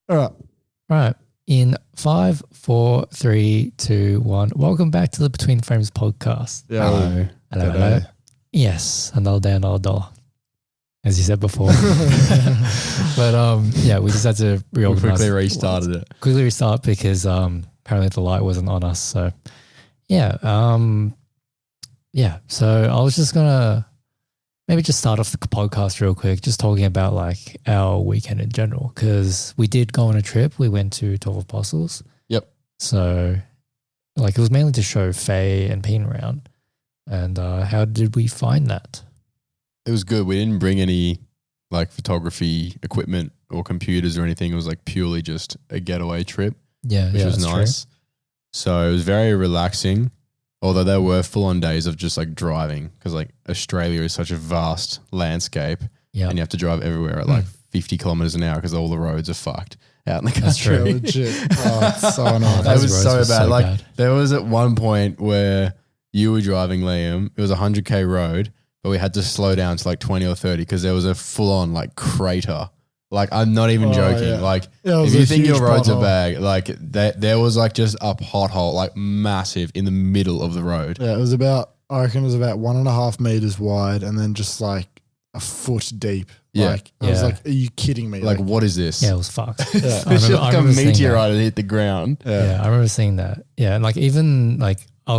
All right. Right. In 5, 4, 3, 2, 1. Welcome back to the Between the Frames podcast. Yeah. Hello. Yes, another day, another dollar, as you said before. But we just had to reorganize. We quickly restarted it. Quickly restart because apparently the light wasn't on us. So So I was just gonna maybe just start off the podcast real quick, just talking about like our weekend in general, because we did go on a trip. We went to 12 Apostles. Yep. So like it was mainly to show Faye and Pete around. And how did we find that? It was good. We didn't bring any like photography equipment or computers or anything. It was like purely just a getaway trip, which was nice. True. So it was very relaxing, although there were full-on days of just like driving because like Australia is such a vast landscape and you have to drive everywhere at like 50 kilometers an hour because all the roads are fucked out in the country. That's true. Legit. Oh, it's so annoying. That was so bad. Like there was at one point where you were driving, Liam. It was a 100K road, but we had to slow down to like 20 or 30 because there was a full-on like crater. Like I'm not even joking. Yeah. Like if you think your roads are bad, like there was like just a pothole, like massive in the middle of the road. Yeah, I reckon it was about 1.5 meters wide and then just like a foot deep. Yeah. I was like, are you kidding me? Like what is this? Yeah, it was fucked. It's just like a meteorite and hit the ground. Yeah, I remember seeing that. Yeah, and like even like I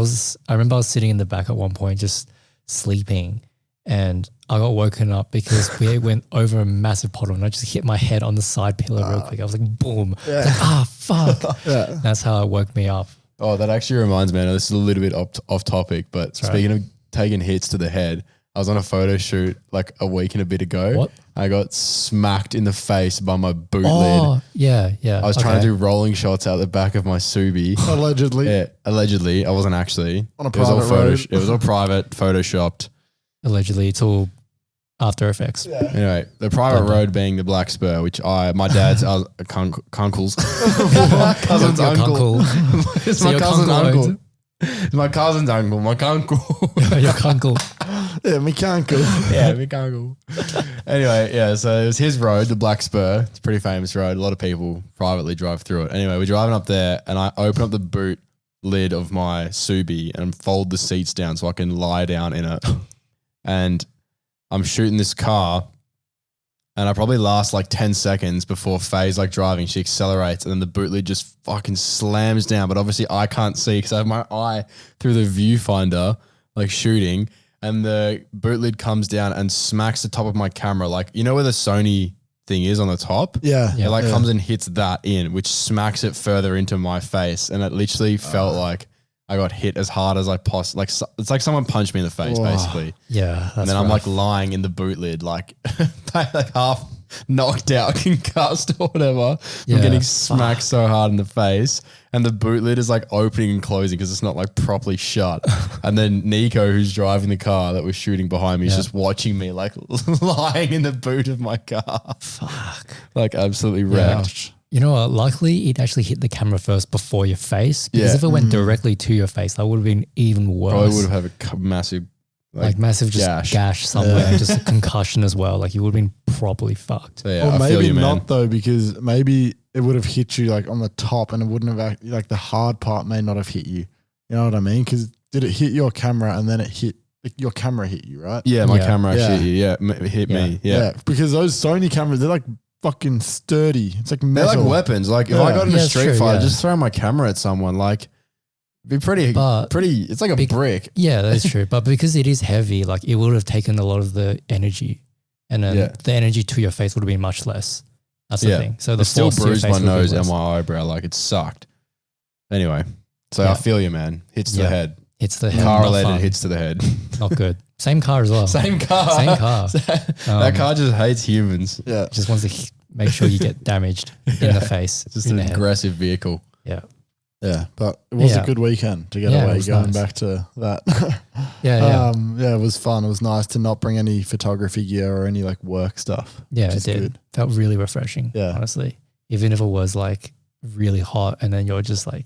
remember I was sitting in the back at one point just sleeping and I got woken up because we went over a massive pothole and I just hit my head on the side pillar real quick. I was like, boom. Yeah. Like, fuck. Yeah. That's how it woke me up. Oh, that actually reminds me. I know this is a little bit off topic, but speaking of taking hits to the head, I was on a photo shoot like a week and a bit ago. What? I got smacked in the face by my boot lid. Oh, yeah. I was trying to do rolling shots out the back of my Subi. Allegedly. Yeah, allegedly. I wasn't actually. On a private road. It was all private, photoshopped. Allegedly, it's all After Effects. Yeah. Anyway, the private road being the Black Spur, which my dad's uncle's cousin's uncle. It's my cousin's uncle. It's my cousin's uncle. My uncle. Your uncle. Yeah, me uncle. Yeah, me uncle. Anyway, yeah, so it was his road, the Black Spur. It's a pretty famous road. A lot of people privately drive through it. Anyway, we're driving up there and I open up the boot lid of my Subi and fold the seats down so I can lie down in it. And I'm shooting this car and I probably last like 10 seconds before Faye's like driving. She accelerates and then the boot lid just fucking slams down. But obviously I can't see because I have my eye through the viewfinder like shooting. And the boot lid comes down and smacks the top of my camera. Like, you know where the Sony thing is on the top? Yeah. It like comes and hits that in, which smacks it further into my face. And it literally felt like I got hit as hard as I possibly, like it's like someone punched me in the face basically. Yeah. And then I'm like lying in the boot lid, like half knocked out, concussed or whatever. I'm getting smacked so hard in the face. And the boot lid is like opening and closing because it's not like properly shut. And then Nico, who's driving the car that was shooting behind me, is just watching me like lying in the boot of my car. Fuck. Like absolutely wrecked. You know what? Luckily, it actually hit the camera first before your face. Because if it went directly to your face, that would have been even worse. Probably would have had a massive massive just gash somewhere, just a concussion as well. Like you would have been properly fucked. So yeah, or I maybe feel you, man. not though, because maybe it would have hit you like on the top and it wouldn't have like the hard part may not have hit you. You know what I mean? Because did it hit your camera and then it hit your camera hit you, right? Yeah, my camera actually hit you. Yeah, it hit me. Yeah, because those Sony cameras, they're like fucking sturdy. It's like metal. They're like weapons. Like if I got in a street fight, just throw my camera at someone. Like be pretty. It's like a brick. Yeah, that's true. But because it is heavy, like it would have taken a lot of the energy, and then the energy to your face would have been much less. That's the thing. So it still bruised my nose and my eyebrow. Like it sucked. Anyway, so I feel you, man. Hits the head. Hits the head. Car related hits to the head. Not good. Same car as well. Same car. That car just hates humans. Yeah. Just wants to make sure you get damaged in the face. Just an aggressive vehicle. Yeah. Yeah, but it was a good weekend to get away, going back to that. It was fun. It was nice to not bring any photography gear or any like work stuff. Yeah, it did. Good. Felt really refreshing, honestly. Even if it was like really hot and then you're just like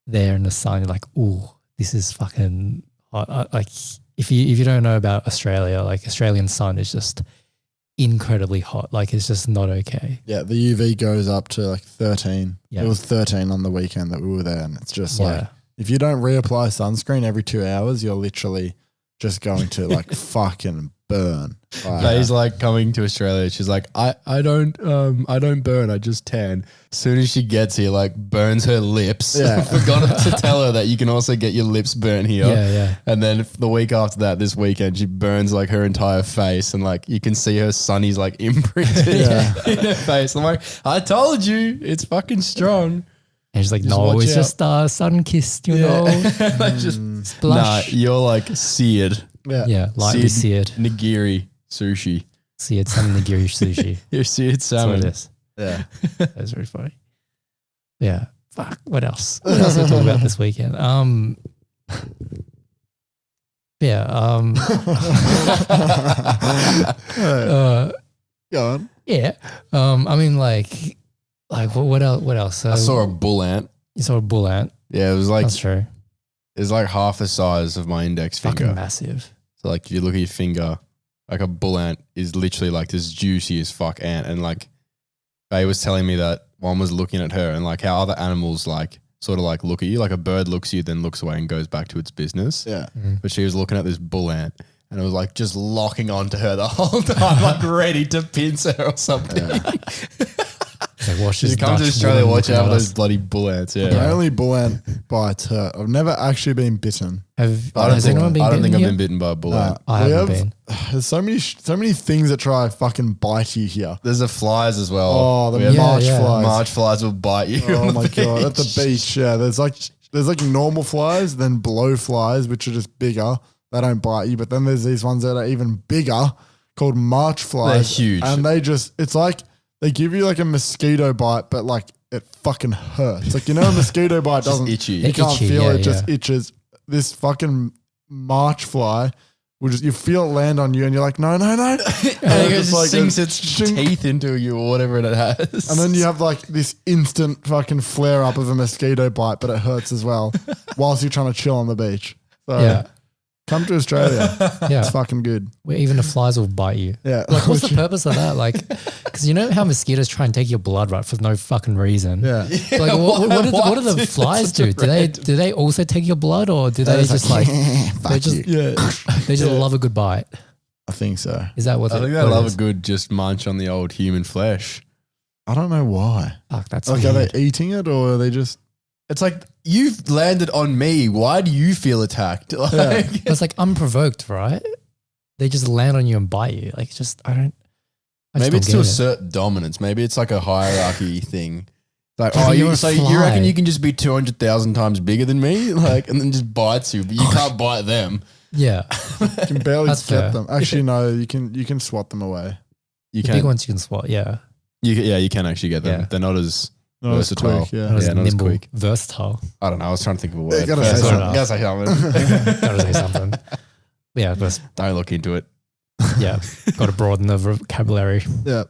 there in the sun, you're like, ooh, this is fucking hot. Like if you don't know about Australia, like Australian sun is just incredibly hot. Like it's just not okay. Yeah, the UV goes up to like 13. Yeah. It was 13 on the weekend that we were there, and it's just Yeah. like if you don't reapply sunscreen every 2 hours, you're literally just going to like fucking burn. Faye's like coming to Australia. She's like, I don't burn. I just tan. As soon as she gets here, like burns her lips. Yeah. Forgot to tell her that you can also get your lips burnt here. Yeah. And then the week after that, this weekend, she burns like her entire face, and like you can see her sunnies like imprinted in her face. I'm like, I told you, it's fucking strong. And she's like, Just no, watch it's just sun kissed, you know. Like just Splash. Nah, you're like seared. Yeah, lightly seared. Nigiri sushi. Seared salmon nigiri sushi. You're seared That's salmon. what it is. Yeah. That's very funny. Yeah. Fuck. What else? What else did we talk about this weekend? Yeah. Go on. Yeah. I mean, like what else? What else? I saw a bull ant. You saw a bull ant. Yeah, it was like That's true. it's like half the size of my index finger. Fucking massive. So like if you look at your finger, like a bull ant is literally like this juicy as fuck ant. And like Faye was telling me that one was looking at her and like how other animals like sort of like look at you, like a bird looks at you, then looks away and goes back to its business. Yeah. But she was looking at this bull ant and it was like just locking onto her the whole time, like ready to pinch her or something. It's like, watch If this you come to Dutch Australia, woman watch looking out for at those us. bloody bull ants. Yeah. The only bull ant bites hurt. I've never actually been bitten. Has anyone been I don't bitten think I've here? been bitten by a bull ant. I We haven't been. There's so many things that try to fucking bite you here. There's the flies as well. Oh, the We have march yeah. flies. March flies will bite you. Oh on my the god, at the beach. beach, yeah. There's like normal flies, then blow flies, which are just bigger. They don't bite you, but then there's these ones that are even bigger called march flies. They're huge. And it's like they give you like a mosquito bite, but like it fucking hurts. Like, you know, a mosquito bite Just doesn't itchy. You can't Itchy, feel yeah, it, just itches. This fucking march fly will just, you feel it land on you and you're like, no. And And it it's just like sinks a its shink. teeth into you or whatever it has. And then you have like this instant fucking flare up of a mosquito bite, but it hurts as well whilst you're trying to chill on the beach. So Yeah. come to Australia. Yeah. It's fucking good. Where even the flies will bite you. Yeah. Like, what's the purpose of that? Like, because you know how mosquitoes try and take your blood, right, for no fucking reason. Yeah. Like, what do the flies do? Do they also take your blood, or do they just like they just they just love a good bite? I think so. Is that what? I think they love a good just munch on the old human flesh. I don't know why. Fuck, that's Like, weird. are they eating it or are they just? It's like, you've landed on me. Why do you feel attacked? Like, But it's like unprovoked, right? They just land on you and bite you. Like, just I maybe it's don't to get it. assert dominance. Maybe it's like a hierarchy thing. Like, Yeah, oh, but you're you a so you fly. reckon you can just be 200,000 times bigger than me? Like, and then just bites you, but you can't bite them. Yeah, You can barely That's get fair. them. Actually, no, you can swat them away. You the can, big ones you can swat. Yeah, you can actually get them. Yeah. They're not as Not as versatile. quick, yeah. not as Yeah, not as nimble, quick. versatile. I don't know. I was trying to think of a word. gotta say Versatile. something. Gotta say something. Gotta say something. Yeah, but Don't look into it. yeah, got to broaden the vocabulary. Yeah.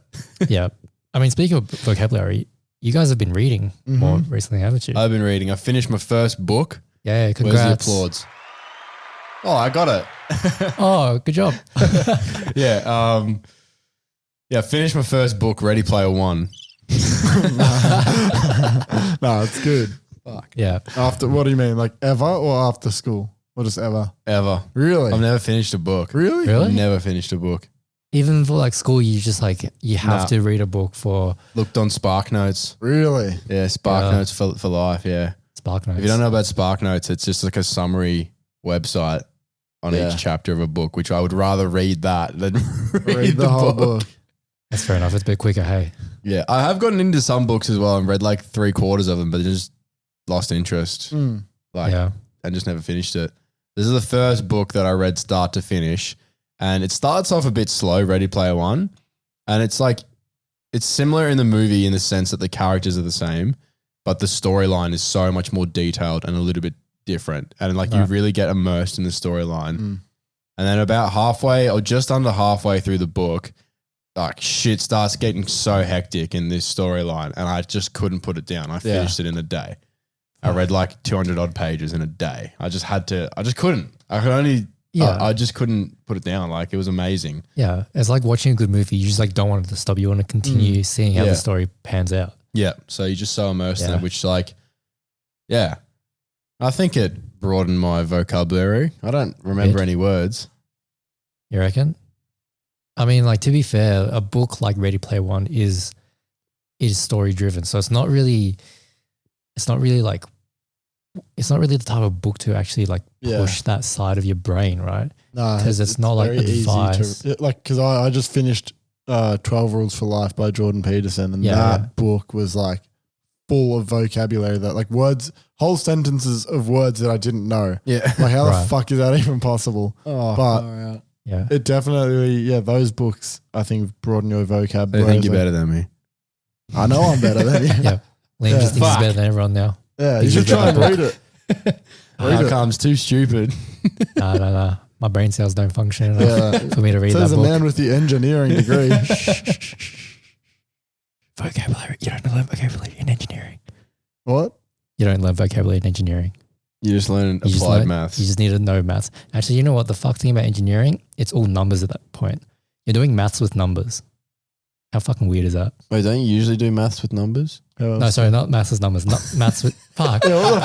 Yeah, I mean, speaking of vocabulary, you guys have been reading more recently, haven't you? I've been reading. I finished my first book. Yeah, Where's the congrats. applause? Oh, I got it. Oh, good job. Yeah. I finished my first book, Ready Player One. No, it's good. Yeah, After, what do you mean? Like ever or after school? Or just ever? Ever. Really? I've never finished a book. Really? Really? I've never finished a book. even for like school, you just like you have Nah. to read a book for Looked on Spark Notes. Really? Yeah, Spark Yeah. Notes for life. Yeah. Spark Notes. If you don't know about Spark Notes, it's just like a summary website on Yeah. each chapter of a book, which I would rather read that than Read the whole book. That's fair enough. It's a bit quicker. Hey, Yeah, I have gotten into some books as well and read like 3/4 of them, but just lost interest. Mm. Like, yeah, and just never finished it. This is the first book that I read start to finish, and it starts off a bit slow, Ready Player One, and it's like it's similar in the movie in the sense that the characters are the same, but the storyline is so much more detailed and a little bit different, and like you Right. really get immersed in the storyline. Mm. And then about halfway or just under halfway through the book, like shit starts getting so hectic in this storyline, and I just couldn't put it down. I finished it in a day. I read like 200 odd pages in a day. I just couldn't. I could only Yeah. I just couldn't put it down. Like, it was amazing. Yeah. It's like watching a good movie. You just like don't want it to stop. You want to continue seeing how Yeah. the story pans out. Yeah. So you're just so immersed in Yeah. it, which like, yeah. I think it broadened my vocabulary. I don't remember any words. You reckon? I mean, like, to be fair, a book like Ready Player One is story driven. So it's not really the type of book to actually like push that side of your brain, right? No, Because it's not like very easy advice. because I just finished 12 Rules for Life by Jordan Peterson, and that book was like full of vocabulary that like words, whole sentences of words that I didn't know. Yeah. Like how Right. the fuck is that even possible? Oh, But Yeah. it definitely, those books I think broaden your vocab. I think you're better than me. I know I'm better than you. Yeah. Liam just thinks he's Fuck. better than everyone now. Yeah, you He's should a try and better read it. How comes too stupid? Nah. My brain cells don't function enough Yeah. for me to read Says that a book. man with the engineering degree. Vocabulary. You don't learn vocabulary in engineering. What? You don't learn vocabulary in engineering. You just learn You just applied learn- maths. You just need to know maths. Actually, you know what? The fuck thing about engineering, it's all numbers at that point. You're doing maths with numbers. How fucking weird is that? Wait, don't you usually do maths with numbers? No, sorry, not maths with numbers. Not maths with fuck. Yeah, what the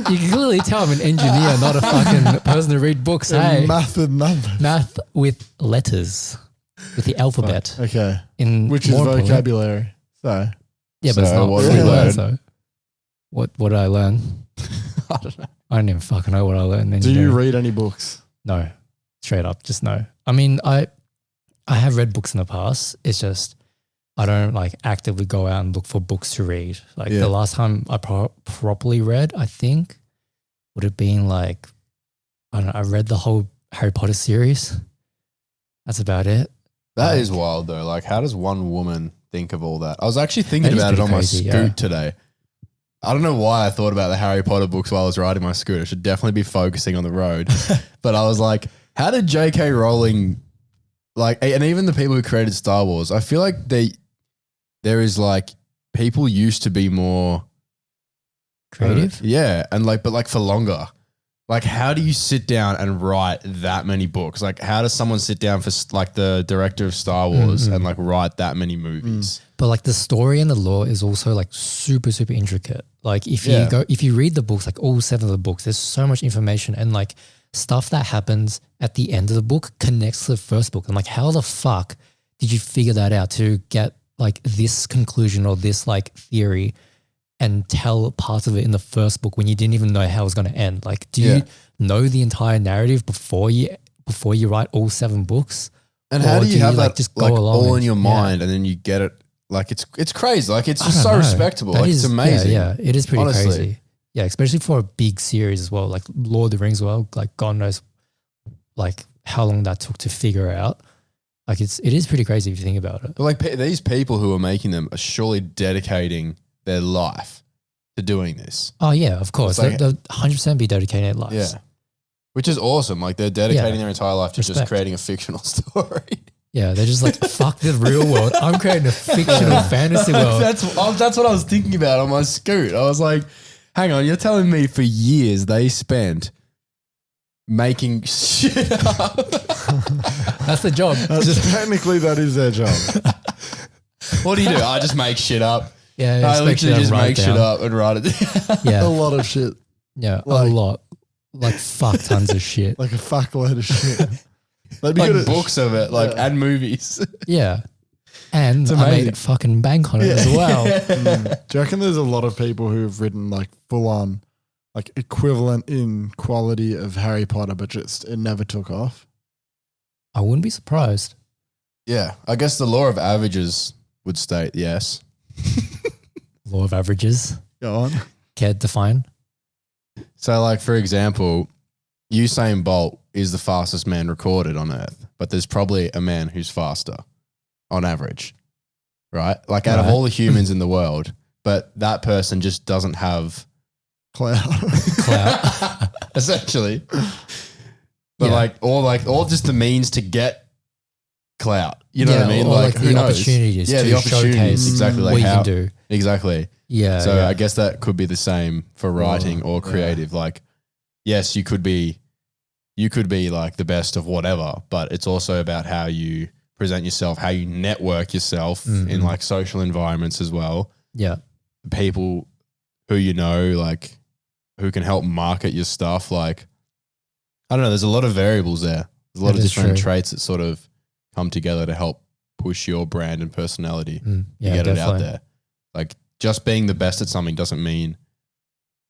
fuck? You can clearly tell I'm an engineer, not a fucking person to read books. Hey, Math with numbers. math with letters, with the alphabet. Okay. In Which is more importantly- vocabulary. So, Yeah, but it's So not. what did we learn? So, what did I learn? I don't know. I don't even fucking know what I learned. In do you engineering. read any books? No, straight up, just no. I mean, I have read books in the past. It's just I don't like actively go out and look for books to read. Like Yeah. the last time I properly read, I think would have been like I don't know. I read the whole Harry Potter series. That's about it. That is wild though. Like, how does one woman think of all that? I was actually thinking That is about it pretty on crazy, my scoot yeah. today. I don't know why I thought about the Harry Potter books while I was riding my scooter. I should definitely be focusing on the road. But I was like, how did J.K. Rowling, like, and even the people who created Star Wars, I feel like there is like, people used to be more Creative. yeah. And like, but like for longer. Like, how do you sit down and write that many books? Like, how does someone sit down for like the director of Star Wars and like write that many movies? But like the story and the lore is also like super, super intricate. Like if you read the books, like all 7 of the books, there's so much information and like stuff that happens at the end of the book connects to the first book. And like, how the fuck did you figure that out to get like this conclusion or this like theory and tell parts of it in the first book when you didn't even know how it was going to end? Like, do you know the entire narrative before you write all 7 books? And how Or do you have like that just go like along all in and- your yeah. mind and then you get it? Like, it's crazy. Like, it's I just don't so know. respectable. That Like, is- it's amazing. Yeah, it is pretty Honestly. crazy. Yeah, especially for a big series as well, like Lord of the Rings. Well, like God knows, like how long that took to figure out. Like it is pretty crazy if you think about it. But like these people who are making them are surely dedicating their life to doing this. Oh yeah, of course. It's like- They'll 100% be dedicating their lives. Yeah. Which is awesome. Like, they're dedicating Yeah. their entire life to just Respect. creating a fictional story. Yeah, they're just like, fuck the real world. I'm creating a fictional fantasy world. That's what I was thinking about on my scoot. I was like, hang on, you're telling me for years they spent making shit up. That's the job. Technically, that is their job. What do you do? I just make shit up. Yeah, I expect you literally to just write make it shit down. up and write it down. A Yeah, lot of shit. yeah, Like- a lot. Like fuck tons of shit. Like a fuckload of shit. They'd be Like good at books of it, like, Yeah. and movies. Yeah. And It's I made amazing. a fucking bank on it as well. Do you reckon there's a lot of people who have written like full on, like equivalent in quality of Harry Potter, but just it never took off? I wouldn't be surprised. Yeah, I guess the law of averages would state yes. Law of averages. Go on. Care to define? So, like, for example, Usain Bolt is the fastest man recorded on Earth, but there's probably a man who's faster on average, right? Like, out of Right. all the humans in the world, but that person just doesn't have Cloud. Clout. essentially. But Yeah. all just the means to get clout. You know what I mean? Or like who the knows? opportunities Yeah, to the opportunities. showcase Exactly. what Like you how, can do. exactly. Yeah. So yeah. I guess that could be the same for writing or yeah. creative. Like, yes, you could be you could be like the best of whatever, but it's also about how you present yourself, how you network yourself in like social environments as well. Yeah. People who you know, like who can help market your stuff. Like, I don't know, there's a lot of variables there. There's a lot of different traits that sort of come together to help push your brand and personality to get it out there. Like just being the best at something doesn't mean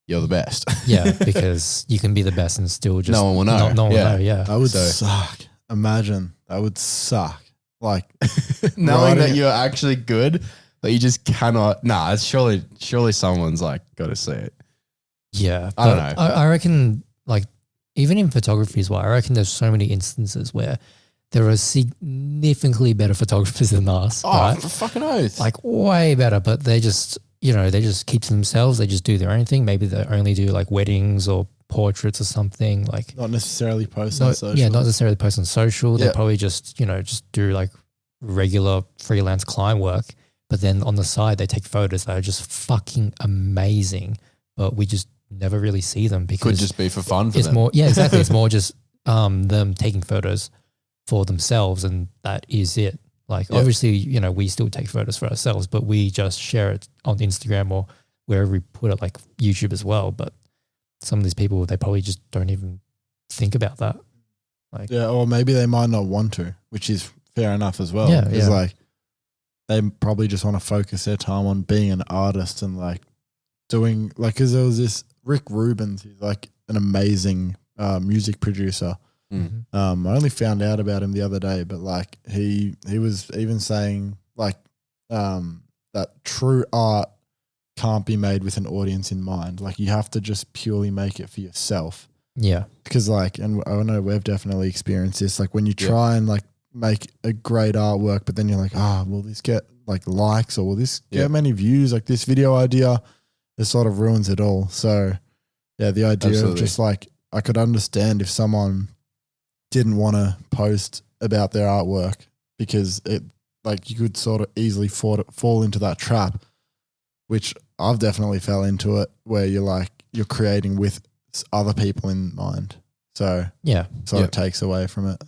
you're the best. Yeah, because you can be the best and still just no one will know. No one will know, yeah. That would suck. Imagine. That would suck. Like knowing that you're actually good, but you just cannot. Nah, it's surely someone's like got to see it. Yeah. I don't know. I reckon like even in photography as well, I reckon there's so many instances where there are significantly better photographers than us. Oh, right? for fucking oath. Like way better, but they just, they just keep to themselves. They just do their own thing. Maybe they only do like weddings or portraits or something, like not necessarily post on social. Yeah, not necessarily post on social. They probably just, just do like regular freelance client work. But then on the side, they take photos that are just fucking amazing, but we just never really see them because could just be for fun for it's them. more, yeah, exactly. It's more just them taking photos for themselves, and that is it. Like obviously, we still take photos for ourselves, but we just share it on Instagram or wherever we put it, like YouTube as well. But some of these people, they probably just don't even think about that. Like, yeah, or maybe they might not want to, which is fair enough as well. Yeah, It's like they probably just want to focus their time on being an artist and like doing like, because there was this Rick Rubens, he's like an amazing music producer. I only found out about him the other day, but like he was even saying like that true art can't be made with an audience in mind. Like you have to just purely make it for yourself. Yeah. Because like, and I know we've definitely experienced this, like when you try and like make a great artwork, but then you're like, will this get like likes or will this get many views? Like this video idea, it sort of ruins it all. So yeah, the idea of just like, I could understand if someone didn't want to post about their artwork because it like you could sort of easily fall into that trap, which I've definitely fell into it, where you're like, you're creating with other people in mind. So sort of takes away from it.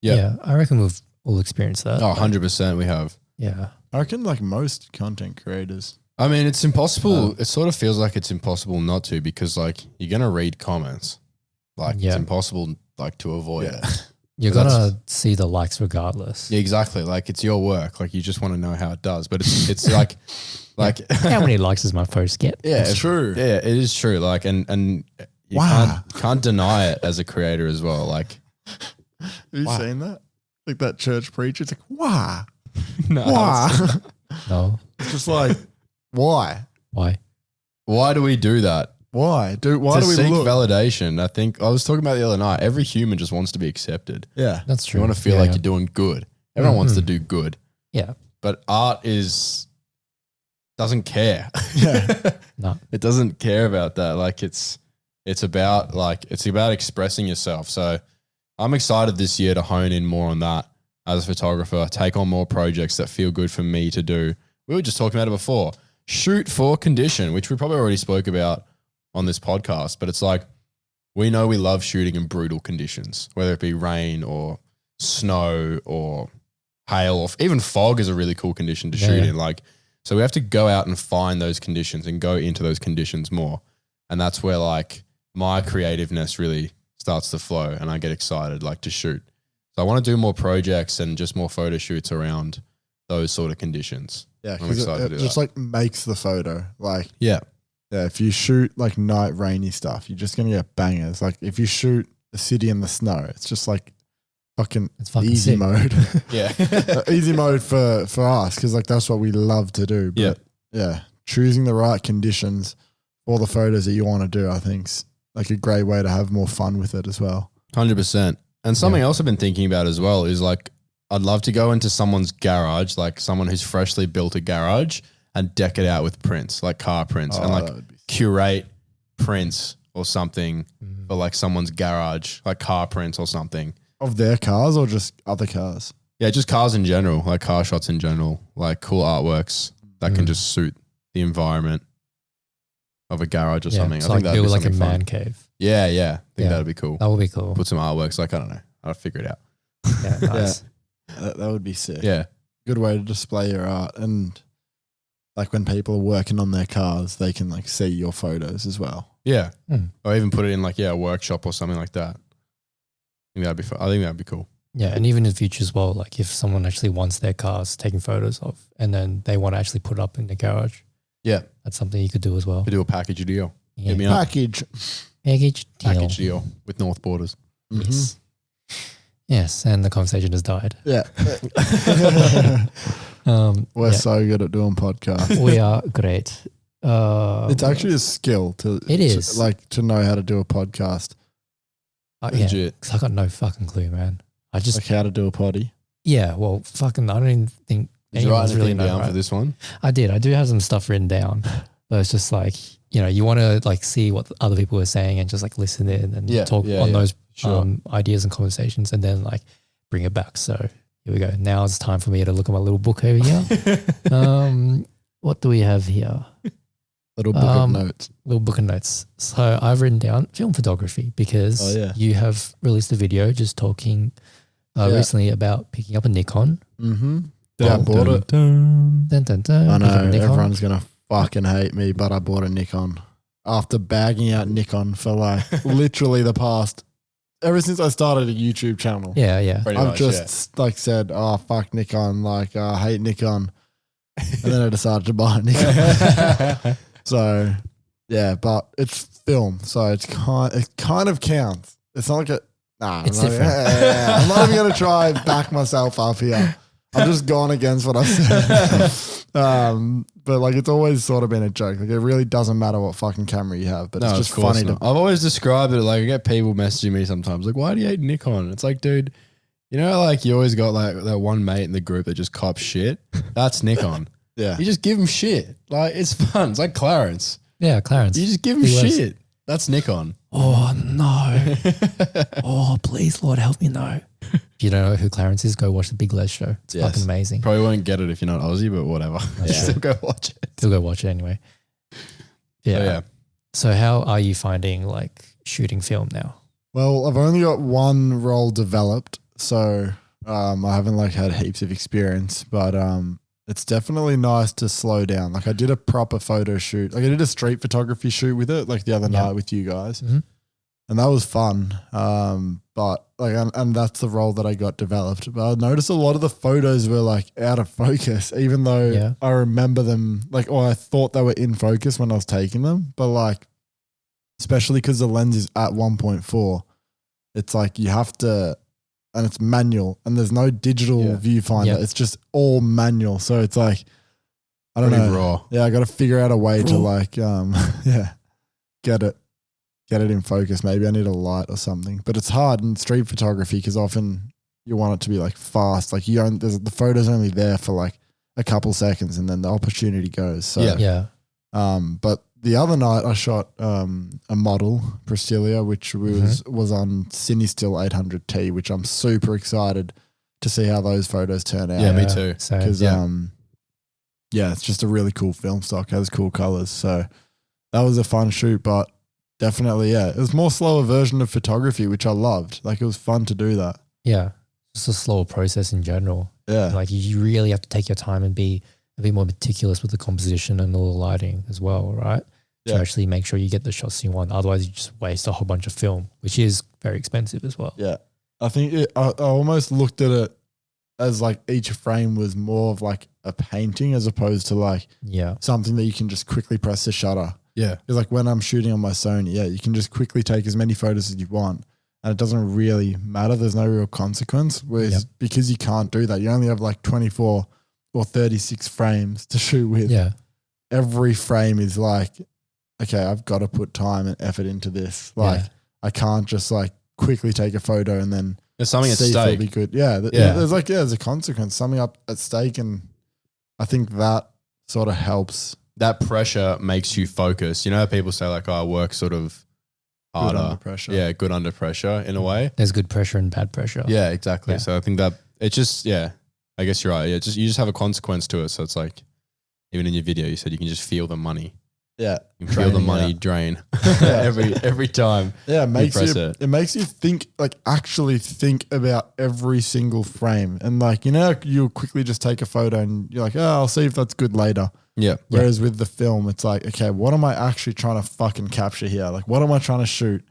Yeah. I reckon we've all experienced that. Oh, 100% we have. Yeah. I reckon like most content creators. I mean, it's impossible. It sort of feels like it's impossible not to, because like you're going to read comments. Like it's impossible like to avoid it. You're going to see the likes regardless. Yeah, exactly. Like it's your work. Like you just want to know how it does. But it's like how many likes does my post get? Yeah, it's true. Yeah, it is true. Like and you can't deny it as a creator as well. Like have you seen that? Like that church preacher, it's like, why? No. Why? No. It's just like, why? Why do we do that? Why do we seek look? validation? I think I was talking about the other night. Every human just wants to be accepted. Yeah, that's true. You want to feel like you're doing good. Everyone wants to do good. Yeah, but art doesn't care. Yeah, no, it doesn't care about that. Like it's about expressing yourself. So I'm excited this year to hone in more on that as a photographer. Take on more projects that feel good for me to do. We were just talking about it before. Shoot for condition, which we probably already spoke about on this podcast, but it's like, we know we love shooting in brutal conditions, whether it be rain or snow or hail, or even fog is a really cool condition to shoot in. Like, so we have to go out and find those conditions and go into those conditions more. And that's where like my creativeness really starts to flow and I get excited like to shoot. So I want to do more projects and just more photo shoots around those sort of conditions. Yeah, because it just like makes the photo. Like, yeah, if you shoot like night rainy stuff, you're just going to get bangers. Like if you shoot a city in the snow, it's just like fucking easy sick. mode. Yeah. Easy mode for us because like that's what we love to do. But yeah, choosing the right conditions for the photos that you want to do, I think's like a great way to have more fun with it as well. 100%. And something else I've been thinking about as well is like, I'd love to go into someone's garage, like someone who's freshly built a garage, and deck it out with prints, like car prints, and like curate prints or something for like someone's garage, like car prints or something. Of their cars or just other cars? Yeah, just cars in general, like car shots in general, like cool artworks that can just suit the environment. of a garage or Yeah, something. so I think like that'd build be like a something man fun. cave. Yeah, yeah. I think Yeah. that'd be cool. That would be cool. Put some artworks. Like, I don't know. I'll figure it out. Yeah, nice. That would be sick. Yeah. Good way to display your art. And like when people are working on their cars, they can like see your photos as well. Yeah. Mm. Or even put it in like, a workshop or something like that. I think that'd be fun. I think that'd be cool. Yeah, and even in the future as well, like if someone actually wants their cars taken photos of and then they want to actually put it up in the garage, Yeah. that's something you could do as well. Could do a package deal. Yeah. Hit me up. Package. Package deal. With Northborders. Yes. Yes, and the conversation has died. Yeah. We're yeah, so good at doing podcasts. we are great. It's actually a skill to It is. to know how to do a podcast, Yeah, Legit. 'cause I got no fucking clue, man. I just like how to do a potty. yeah, well, fucking, I don't even think Did you write anyone's really anything know. down for this one? I did. I do have some stuff written down, but it's just like you want to like see what other people are saying and just like listen in and talk on those ideas and conversations, and then like bring it back. So here we go. Now it's time for me to look at my little book over here. What do we have here? Little book of notes. Little book of notes. So I've written down film photography because you have released a video just talking recently about picking up a Nikon. Mm-hmm. Yeah, I bought it. Dun, dun, dun. I Picking up a know Nikon. everyone's gonna fucking hate me, but I bought a Nikon after bagging out Nikon for like literally the past ever since I started a YouTube channel. Yeah, yeah. Pretty I've much, just like said, oh fuck Nikon, like I hate Nikon, and then I decided to buy a Nikon. So yeah, but it's film, so it kind of counts. It's not like It's I'm not, different. I'm not even gonna try and back myself up here. I've just gone against what I said. But like it's always sort of been a joke. Like it really doesn't matter what fucking camera you have, but it's just funny to. I've always described it like I get people messaging me sometimes like, why do you hate Nikon? It's like, dude, like you always got like that one mate in the group that just cops shit. That's Nikon. Yeah. You just give him shit. Like it's fun. It's like Clarence. Yeah, Clarence. You just give him He was. shit. That's Nikon. Oh no. Oh, please, Lord, help me know. If you don't know who Clarence is, go watch the Big Les show. It's fucking amazing. Probably won't get it if you're not Aussie, but whatever. Still go watch it. Still go watch it anyway. Yeah. So how are you finding like shooting film now? Well, I've only got one roll developed, so I haven't like had heaps of experience, but it's definitely nice to slow down. Like I did a proper photo shoot. Like I did a street photography shoot with it like the other night with you guys. Mhm. And that was fun. But like, and that's the role that I got developed. But I noticed a lot of the photos were like out of focus, even though I remember them like, or I thought they were in focus when I was taking them. But like, especially because the lens is at 1.4, it's like you have to, and it's manual and there's no digital viewfinder. Yep. It's just all manual. So it's like, I don't know. Raw. Yeah. I got to figure out a way to like, get it in focus. Maybe I need a light or something, but it's hard in street photography because often you want it to be like fast. Like the photo's only there for like a couple seconds and then the opportunity goes. So, but the other night I shot a model, Priscilla, which was on Cinestill 800T, which I'm super excited to see how those photos turn out. Yeah, me too. Because it's just a really cool film stock, has cool colors. So that was a fun shoot, but definitely, it was more slower version of photography, which I loved. Like it was fun to do that. Yeah. Just a slower process in general. Yeah. Like you really have to take your time and be a bit more meticulous with the composition and all the lighting as well, right? To actually make sure you get the shots you want. Otherwise you just waste a whole bunch of film, which is very expensive as well. Yeah. I think I almost looked at it as like each frame was more of like a painting as opposed to like something that you can just quickly press the shutter. Yeah. Because like when I'm shooting on my Sony, you can just quickly take as many photos as you want and it doesn't really matter. There's no real consequence. Whereas because you can't do that, you only have like 24 or 36 frames to shoot with. Yeah. Every frame is like, okay, I've got to put time and effort into this. Like I can't just like quickly take a photo and then there's something at see if it'll stake. be good. There's a consequence, something up at stake. And I think that sort of helps. That pressure makes you focus. You know how people say like, I work sort of harder. Good under pressure. Yeah, good under pressure in a way. There's good pressure and bad pressure. Yeah, exactly. Yeah. So I think that it's just, I guess you're right. Yeah, you just have a consequence to it. So it's like, even in your video, you said you can just feel the money. Yeah. You can feel the money drain every time. Yeah, press it makes you think, like actually think about every single frame. And like, you'll quickly just take a photo and you're like, oh, I'll see if that's good later. Yeah. Whereas with the film, it's like, okay, what am I actually trying to fucking capture here? Like, what am I trying to shoot?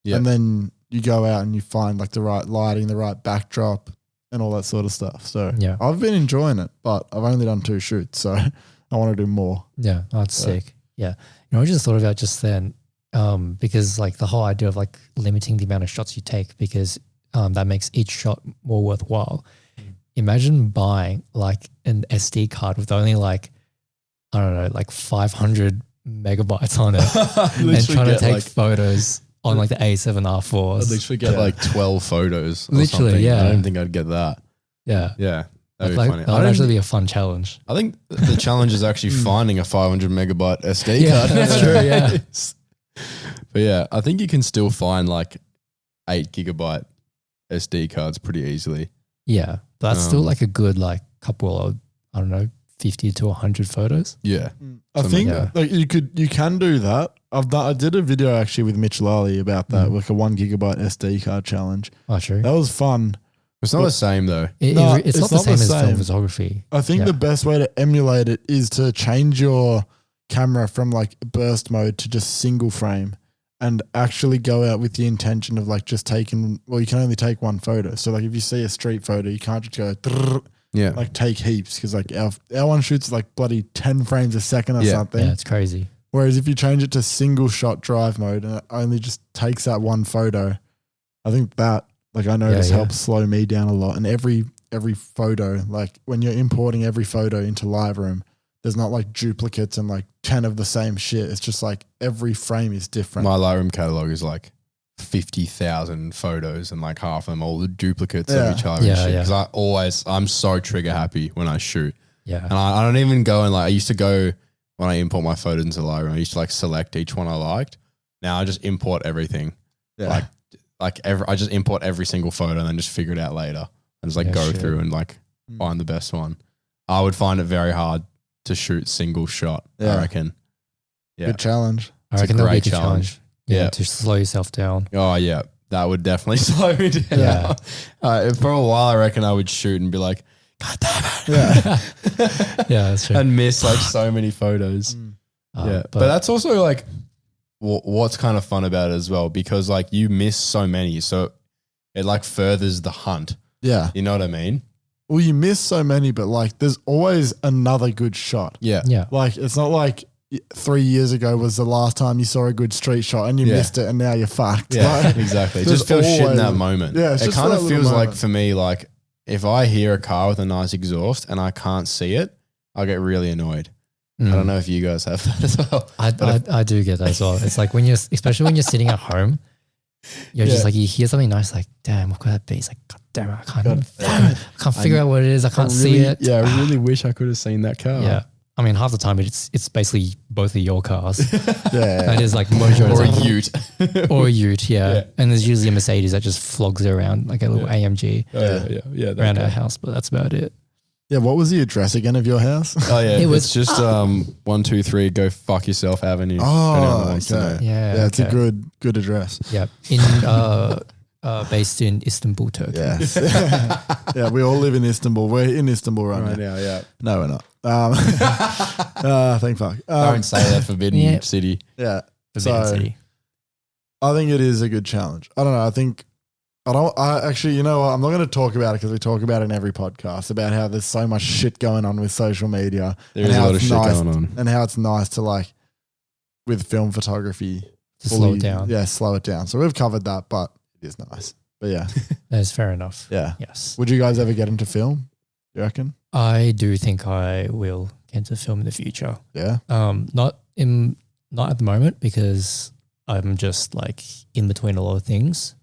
Yeah. And then you go out and you find like the right lighting, the right backdrop and all that sort of stuff. So yeah, I've been enjoying it, but I've only done 2 shoots. So I want to do more. Yeah, that's sick. Yeah. I just thought about just then because like the whole idea of like limiting the amount of shots you take because that makes each shot more worthwhile. Imagine buying like an SD card with only like, I don't know, like 500 megabytes on it and trying to take photos on like the A7R4s. At least we get like 12 photos. Or Literally, something. yeah. I don't think I'd get that. Yeah. Yeah. That'd be like, funny. That would actually be a fun challenge. I think the challenge is actually finding a 500 megabyte SD Yeah, card. that's true, yeah. But yeah, I think you can still find like 8 gigabyte SD cards pretty easily. Yeah. But that's still like a good like couple of, I don't know, 50 to 100 photos. Yeah. I think like you can do that. I did a video actually with Mitch Lally about that, like a 1 gigabyte SD card challenge. Oh, true. That was fun. It's not the same though. It's not the same as film photography. I think the best way to emulate it is to change your camera from like burst mode to just single frame and actually go out with the intention of like just taking, well, you can only take 1 photo. So like if you see a street photo, you can't just go, like take heaps because like our one shoots like bloody 10 frames a second or something. Yeah, it's crazy. Whereas if you change it to single shot drive mode and it only just takes that 1 photo, I think that, like I notice helps slow me down a lot. And every photo, like when you're importing every photo into Lightroom, there's not like duplicates and like 10 of the same shit. It's just like every frame is different. My Lightroom catalog is like 50,000 photos and like half of them all the duplicates of each other. Because I'm so trigger happy when I shoot. Yeah. And I don't even go and like, I used to go when I import my photos into Lightroom, I used to like select each one I liked. Now I just import everything. Yeah. I just import every single photo and then just figure it out later and just like go through and like find the best one. I would find it very hard to shoot single shot. I reckon. Yeah. Good challenge. I reckon that'll be a good challenge. Yeah. To slow yourself down. Oh yeah. That would definitely slow me down. Yeah. For a while, I reckon I would shoot and be like, God damn it. Yeah. Yeah, that's true. And miss like so many photos. But that's also like, what's kind of fun about it as well, because like you miss so many. So it like furthers the hunt. Yeah. You know what I mean? Well, you miss so many, but like there's always another good shot. Yeah. Yeah. Like it's not like 3 years ago was the last time you saw a good street shot and you missed it and now you're fucked. Yeah, like, exactly. It just feels shit in that moment. Yeah. It kind of feels like for me, like if I hear a car with a nice exhaust and I can't see it, I'll get really annoyed. I don't know if you guys have that as well. I do get that as well. It's like when you're, especially when you're sitting at home, you're just like, you hear something nice, like, damn, what could that be? It's like, God damn it, I can't figure out what it is. I can't see it. Yeah, I really wish I could have seen that car. Yeah. I mean, half the time it's basically both of your cars. Yeah. That is like majority. Or a ute. Or a ute, yeah. And there's usually a Mercedes that just flogs it around, like a little AMG around our house, but that's about it. Yeah, what was the address again of your house? Oh yeah, it's just 123 Go Fuck Yourself Avenue. Oh, okay. Yeah, it's a good address. Yeah, based in Istanbul, Turkey. Yes. Yeah, we all live in Istanbul. We're in Istanbul right now. Yeah. No, we're not. Thank fuck. Don't say that, forbidden city. Yeah, Forbidden city. I think it is a good challenge. I don't know. I actually, you know what? I'm not going to talk about it because we talk about it in every podcast about how there's so much shit going on with social media. There is a lot of shit going on. And how it's nice to like, with film photography. To slow it down. Yeah, slow it down. So we've covered that, but it is nice. But yeah. That is fair enough. Yeah. Yes. Would you guys ever get into film? You reckon? I do think I will get into film in the future. Yeah. Not at the moment because I'm just like in between a lot of things.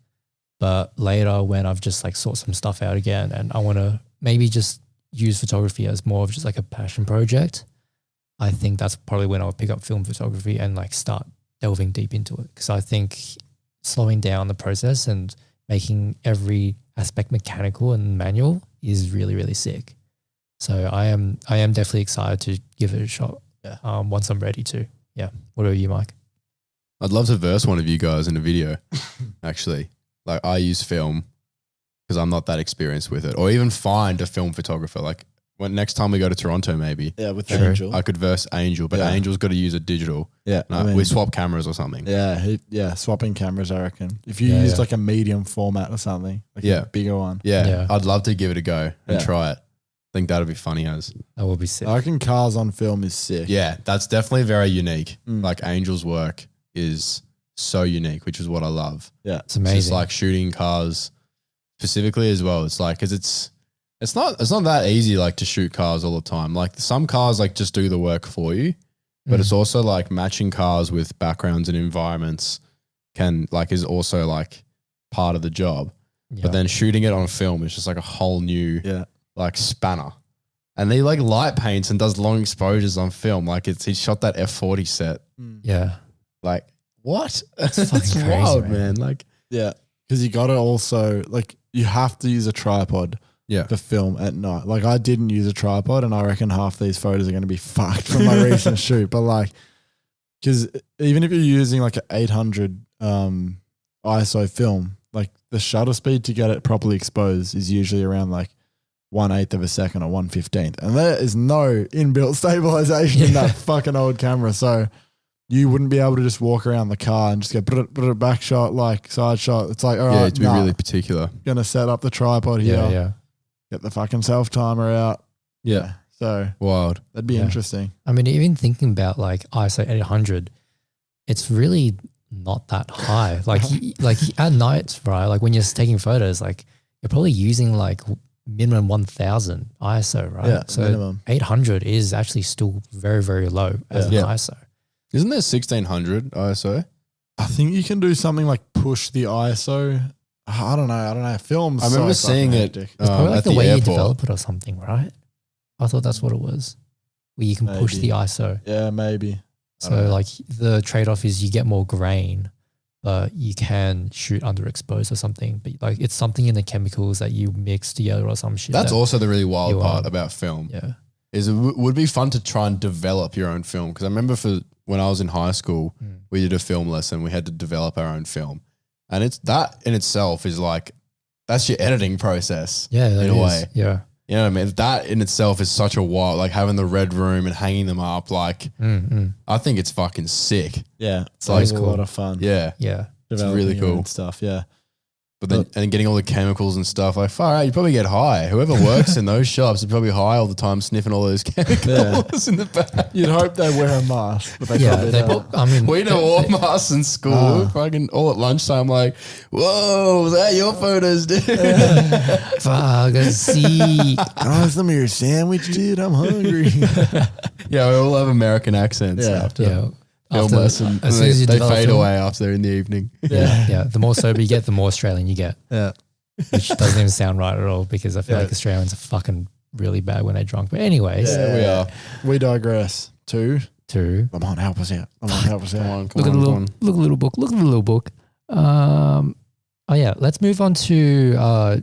But later when I've just like sort some stuff out again and I want to maybe just use photography as more of just like a passion project, I think that's probably when I'll pick up film photography and like start delving deep into it. Because I think slowing down the process and making every aspect mechanical and manual is really, really sick. So I am definitely excited to give it a shot once I'm ready to. Yeah. What about you, Mike? I'd love to verse one of you guys in a video, actually. Like I use film because I'm not that experienced with it, or even find a film photographer. Like when next time we go to Toronto, maybe with True. Angel. I could verse Angel, but Angel's got to use a digital. Yeah, We swap cameras or something. Yeah, swapping cameras, I reckon. If you use like a medium format or something, like a bigger one. Yeah, I'd love to give it a go and try it. I think that'd be funny as. That would be sick. I reckon cars on film is sick. Yeah, that's definitely very unique. Like Angel's work is so unique, which is what I love. Yeah, it's amazing. It's just like shooting cars specifically as well. It's like, cause it's not that easy like to shoot cars all the time. Like some cars like just do the work for you, but it's also like matching cars with backgrounds and environments is also like part of the job. Yeah. But then shooting it on film is just like a whole new like spanner. And he like light paints and does long exposures on film. Like he shot that F40 set. Yeah. Like what? It's That's crazy, wild, man. Like because you got to also like you have to use a tripod. For film at night. Like I didn't use a tripod and I reckon half these photos are going to be fucked from my recent shoot. But like, because even if you're using like an 800 ISO film, like the shutter speed to get it properly exposed is usually around like 1/8 of a second or 1/15th. And there is no inbuilt stabilization in that fucking old camera. So you wouldn't be able to just walk around the car and just go back shot, like side shot. It's like, all right, to be really particular. Gonna set up the tripod here. Yeah. Get the fucking self timer out. Yeah. So wild. That'd be interesting. I mean, even thinking about like ISO 800, it's really not that high. Like at night, right? Like when you're taking photos, like you're probably using like minimum 1000 ISO, right? Yeah. So minimum. 800 is actually still very, very low as an ISO. Isn't there 1600 ISO? I think you can do something like push the ISO. I don't know. Films. I remember seeing it. It's probably like at the way airport. you develop it or something, right? I thought that's what it was, where you can push the ISO. Yeah, maybe. So like the trade-off is you get more grain, but you can shoot underexposed or something. But like it's something in the chemicals that you mix together or some shit. That's also the really wild part about film. Yeah, is it would be fun to try and develop your own film, because I remember when I was in high school, we did a film lesson. We had to develop our own film. And it's that in itself is like, that's your editing process. Yeah, in a way. Yeah. You know what I mean? That in itself is such a wild, like having the red room and hanging them up. Like, I think it's fucking sick. Yeah. It's like a lot of fun. Yeah. Yeah. It's really cool and stuff. Yeah. But then, and getting all the chemicals and stuff, like far out, you probably get high. Whoever works in those shops is probably high all the time, sniffing all those chemicals in the back. You'd hope they wear a mask, but they I mean, we didn't wear masks in school. Fucking all at lunchtime, like, whoa, was that your photos, dude? Fuck, see. Some of your sandwich, dude. I'm hungry. Yeah, we all have American accents after film lesson. As soon as you they develop fade film. away after in the evening. Yeah. The more sober you get, the more Australian you get. Yeah. Which doesn't even sound right at all, because I feel like Australians are fucking really bad when they're drunk. But anyways. Yeah, we are. We digress. Two. Come on, help us out. Come on, help us out. Look at the little book. Look at the little book. Let's move on to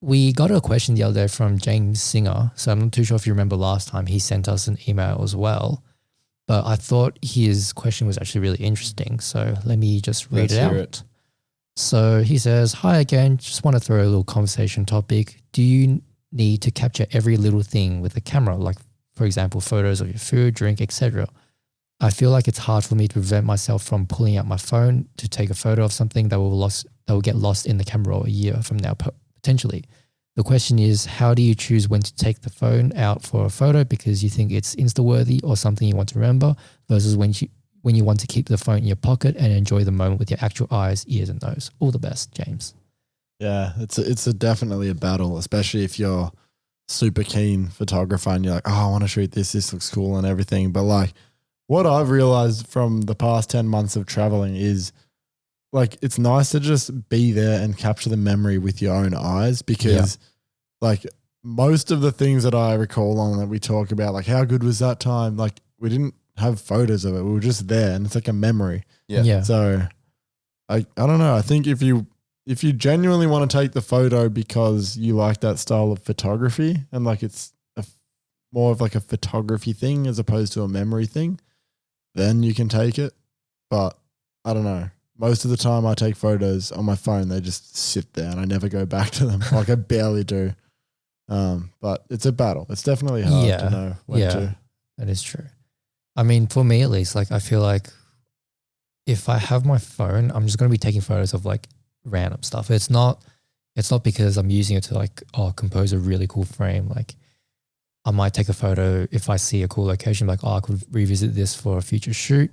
we got a question the other day from James Singer. So I'm not too sure if you remember last time he sent us an email as well. But I thought his question was actually really interesting. So let me just read it out. So he says, hi again, just want to throw a little conversation topic. Do you need to capture every little thing with a camera? Like, for example, photos of your food, drink, etc. I feel like it's hard for me to prevent myself from pulling out my phone to take a photo of something that will get lost in the camera a year from now, potentially. The question is, how do you choose when to take the phone out for a photo because you think it's Insta-worthy or something you want to remember, versus when you want to keep the phone in your pocket and enjoy the moment with your actual eyes, ears, and nose? All the best, James. Yeah, it's definitely a battle, especially if you're super keen photographer and you're like, oh, I want to shoot this looks cool and everything. But like what I've realized from the past 10 months of traveling is like, it's nice to just be there and capture the memory with your own eyes, because like most of the things that I recall on that we talk about, like how good was that time? Like we didn't have photos of it. We were just there and it's like a memory. Yeah. So I don't know. I think if you genuinely want to take the photo because you like that style of photography and like it's more of like a photography thing as opposed to a memory thing, then you can take it. But I don't know. Most of the time I take photos on my phone, they just sit there and I never go back to them. Like I barely do. But it's a battle. It's definitely hard to know when to. That is true. I mean, for me at least, like I feel like if I have my phone, I'm just going to be taking photos of like random stuff. It's not because I'm using it to like, compose a really cool frame. Like I might take a photo if I see a cool location, like, I could revisit this for a future shoot.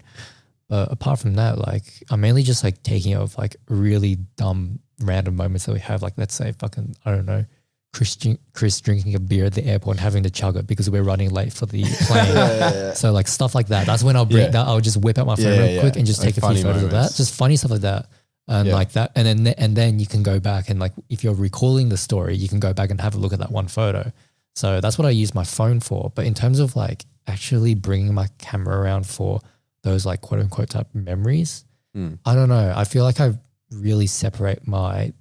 But apart from that, like I'm mainly just like taking it of like really dumb random moments that we have. Like let's say fucking, I don't know, Chris drinking a beer at the airport and having to chug it because we're running late for the plane. So like stuff like that. That's when I'll bring that. I'll just whip out my phone real quick and just like take a few photos of that. Just funny stuff like that. And like that. And then you can go back and like, if you're recalling the story, you can go back and have a look at that one photo. So that's what I use my phone for. But in terms of like actually bringing my camera around for those like quote unquote type memories, I don't know. I feel like I really separate my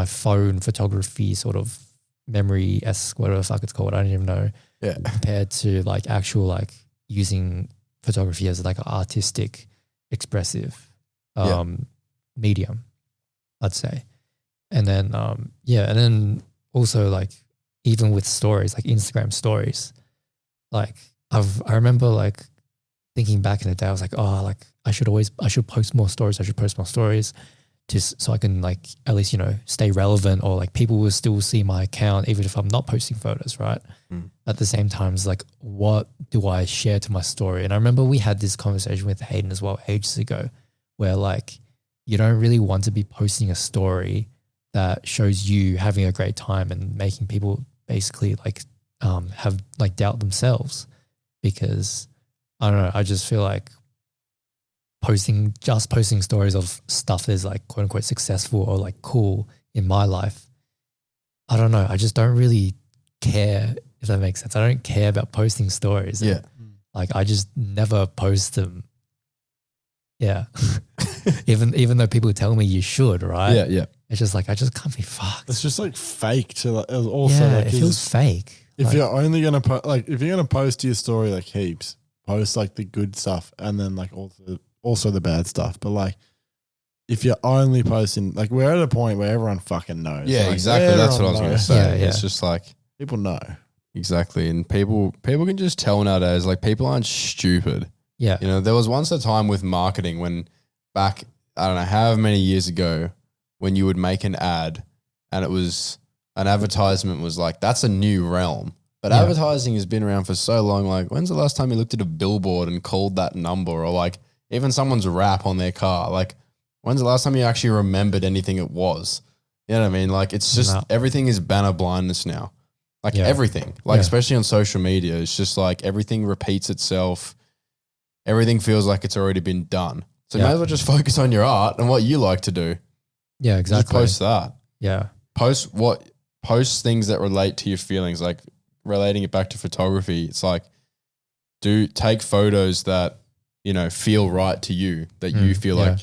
phone photography sort of memory-esque, whatever the fuck it's called. I don't even know. Yeah. Compared to like actual like using photography as like an artistic, expressive medium, I'd say. And then and then also like even with stories, like Instagram stories, like I remember like thinking back in the day, I was like, like I should post more stories. I should post more stories so I can like at least, stay relevant, or like people will still see my account even if I'm not posting photos, right? At the same time, it's like, what do I share to my story? And I remember we had this conversation with Hayden as well ages ago, where like you don't really want to be posting a story that shows you having a great time and making people basically like have like doubt themselves, because I don't know, I just feel like posting stories of stuff that is like quote unquote successful or like cool in my life, I don't know, I just don't really care, if that makes sense. I don't care about posting stories. Yeah. Like I just never post them. Yeah. even though people tell me you should, right? Yeah, yeah. It's just like, I just can't be fucked. It's just like fake to like, also like it feels fake. If like, you're only going to if you're going to post to your story like heaps, post like the good stuff and then like also the bad stuff. But like if you're only posting, like we're at a point where everyone fucking knows. Yeah, like, exactly. That's what I was going to say. Yeah. It's just like people know. Exactly. And people can just tell nowadays, like people aren't stupid. Yeah. There was once a time with marketing when back, I don't know, however many years ago, when you would make an ad and it was an advertisement was like, that's a new realm. But advertising has been around for so long. Like, when's the last time you looked at a billboard and called that number, or like even someone's wrap on their car? Like, when's the last time you actually remembered anything it was? You know what I mean? Like, it's just everything is banner blindness now. Like everything, like especially on social media, it's just like everything repeats itself. Everything feels like it's already been done. So you might as well just focus on your art and what you like to do. Yeah, exactly. Just post that. Yeah. Post things that relate to your feelings, like relating it back to photography. It's like, take photos that, feel right to you, that you feel like,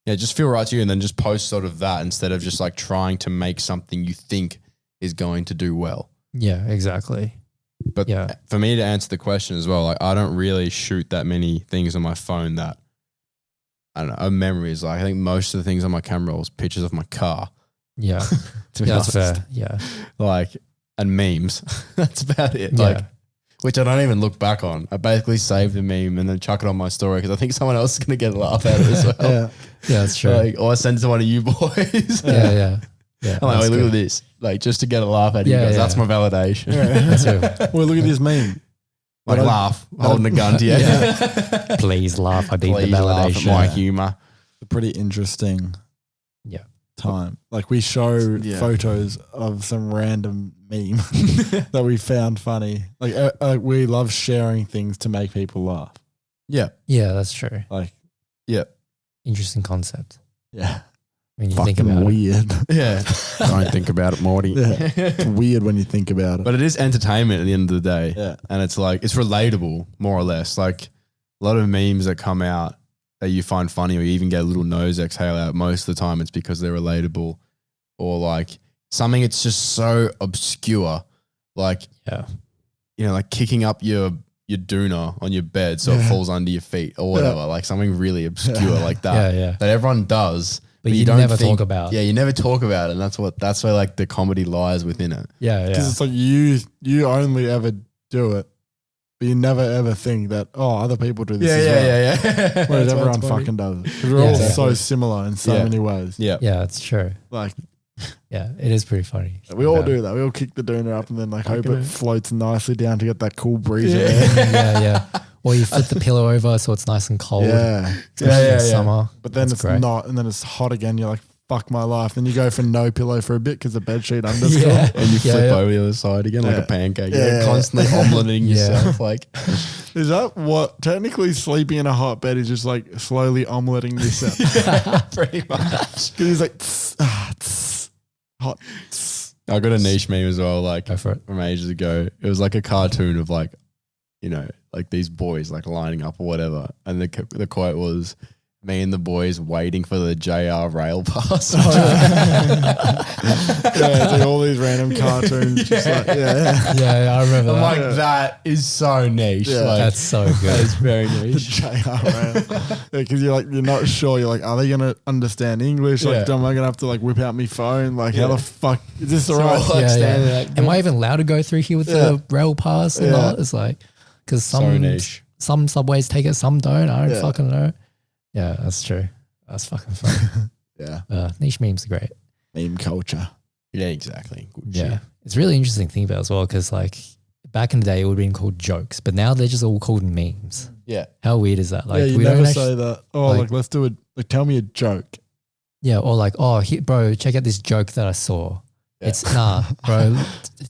just feel right to you, and then just post sort of that instead of just like trying to make something you think is going to do well. Yeah, exactly. But for me to answer the question as well, like I don't really shoot that many things on my phone that, I don't know, are memories. Like I think most of the things on my camera was pictures of my car. Yeah. That's fair. Yeah. Like, and memes. That's about it. Yeah. Like, which I don't even look back on. I basically save the meme and then chuck it on my story because I think someone else is going to get a laugh out of it as well. Yeah, that's true. Like, or I send it to one of you boys. Yeah. I'm like, look at this. Like, just to get a laugh out of you guys. That's my validation. Well, look at this meme. Like, laugh, holding a gun to you. Please laugh. I need the validation. Laugh at my humor. A pretty interesting time. Like we show photos of some random meme that we found funny. Like we love sharing things to make people laugh. Yeah, that's true. Like, interesting concept. Yeah. When you think about weird. it. Don't think about it, Morty. It's weird when you think about it. But it is entertainment at the end of the day. Yeah. And it's like, it's relatable more or less. Like a lot of memes that come out that you find funny, or you even get a little nose exhale out, most of the time it's because they're relatable, or like something it's just so obscure. Like, like kicking up your your doona on your bed so it falls under your feet or whatever, like something really obscure like that. That everyone does. But you don't never talk about. Yeah, you never talk about it, and that's where like the comedy lies within it. Yeah, Because it's like you only ever do it, but you never ever think that other people do this as well. Yeah. Whereas everyone fucking does it. Because we're all so similar in so many ways. Yeah, it's true. Like, yeah, it is pretty funny. we all do that. We all kick the doona up and then like hope it floats nicely down to get that cool breeze. Yeah. Or you flip the pillow over so it's nice and cold. Especially in summer. But then it's great. Not, and then it's hot again. You're like, fuck my life. Then you go for no pillow for a bit because the bed sheet under's gone. And you flip over the other side again like a pancake. You're constantly omeleting yourself. Like, is that what technically sleeping in a hot bed is just like slowly omeleting yourself? Pretty much. Because he's like, hot. I got a niche meme as well, like from ages ago. It was like a cartoon of like, you know, like these boys like lining up or whatever. And the quote was, me and the boys waiting for the JR rail pass. It's like all these random cartoons. Just like, I remember I'm that. like, that is so niche. Yeah. Like, That's so good. that is very the niche. JR rail. Because you're not sure. You're like, are they going to understand English? Like, am I going to have to like whip out my phone? Like, how the fuck is this the right? Like, Am I even allowed to go through here with the rail pass? And all? It's like, because some subways take it, some don't. I don't fucking know. Yeah, that's true. That's fucking fun. Niche memes are great. Meme culture. Yeah, exactly. Good Yeah. shit. It's really interesting to think about as well because like back in the day it would have been called jokes, but now they're just all called memes. Yeah. How weird is that? Like you we never don't say that. Like let's do it. Like tell me a joke. Yeah, or like, bro, check out this joke that I saw. Yeah. It's bro,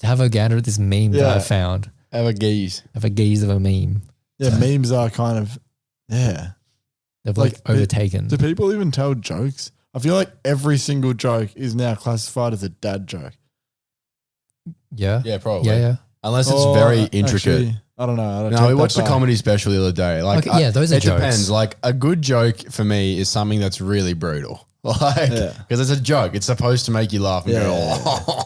have a gander at this meme that I found. Have a geese of a meme. Yeah, so, memes are kind of they've like overtaken. Do people even tell jokes? I feel like every single joke is now classified as a dad joke. Yeah. Yeah, probably. Yeah. Unless it's very intricate. Actually, I don't know. No, we watched the comedy special the other day. Like, those are jokes. It depends. Like a good joke for me is something that's really brutal. Like, because it's a joke. It's supposed to make you laugh and go,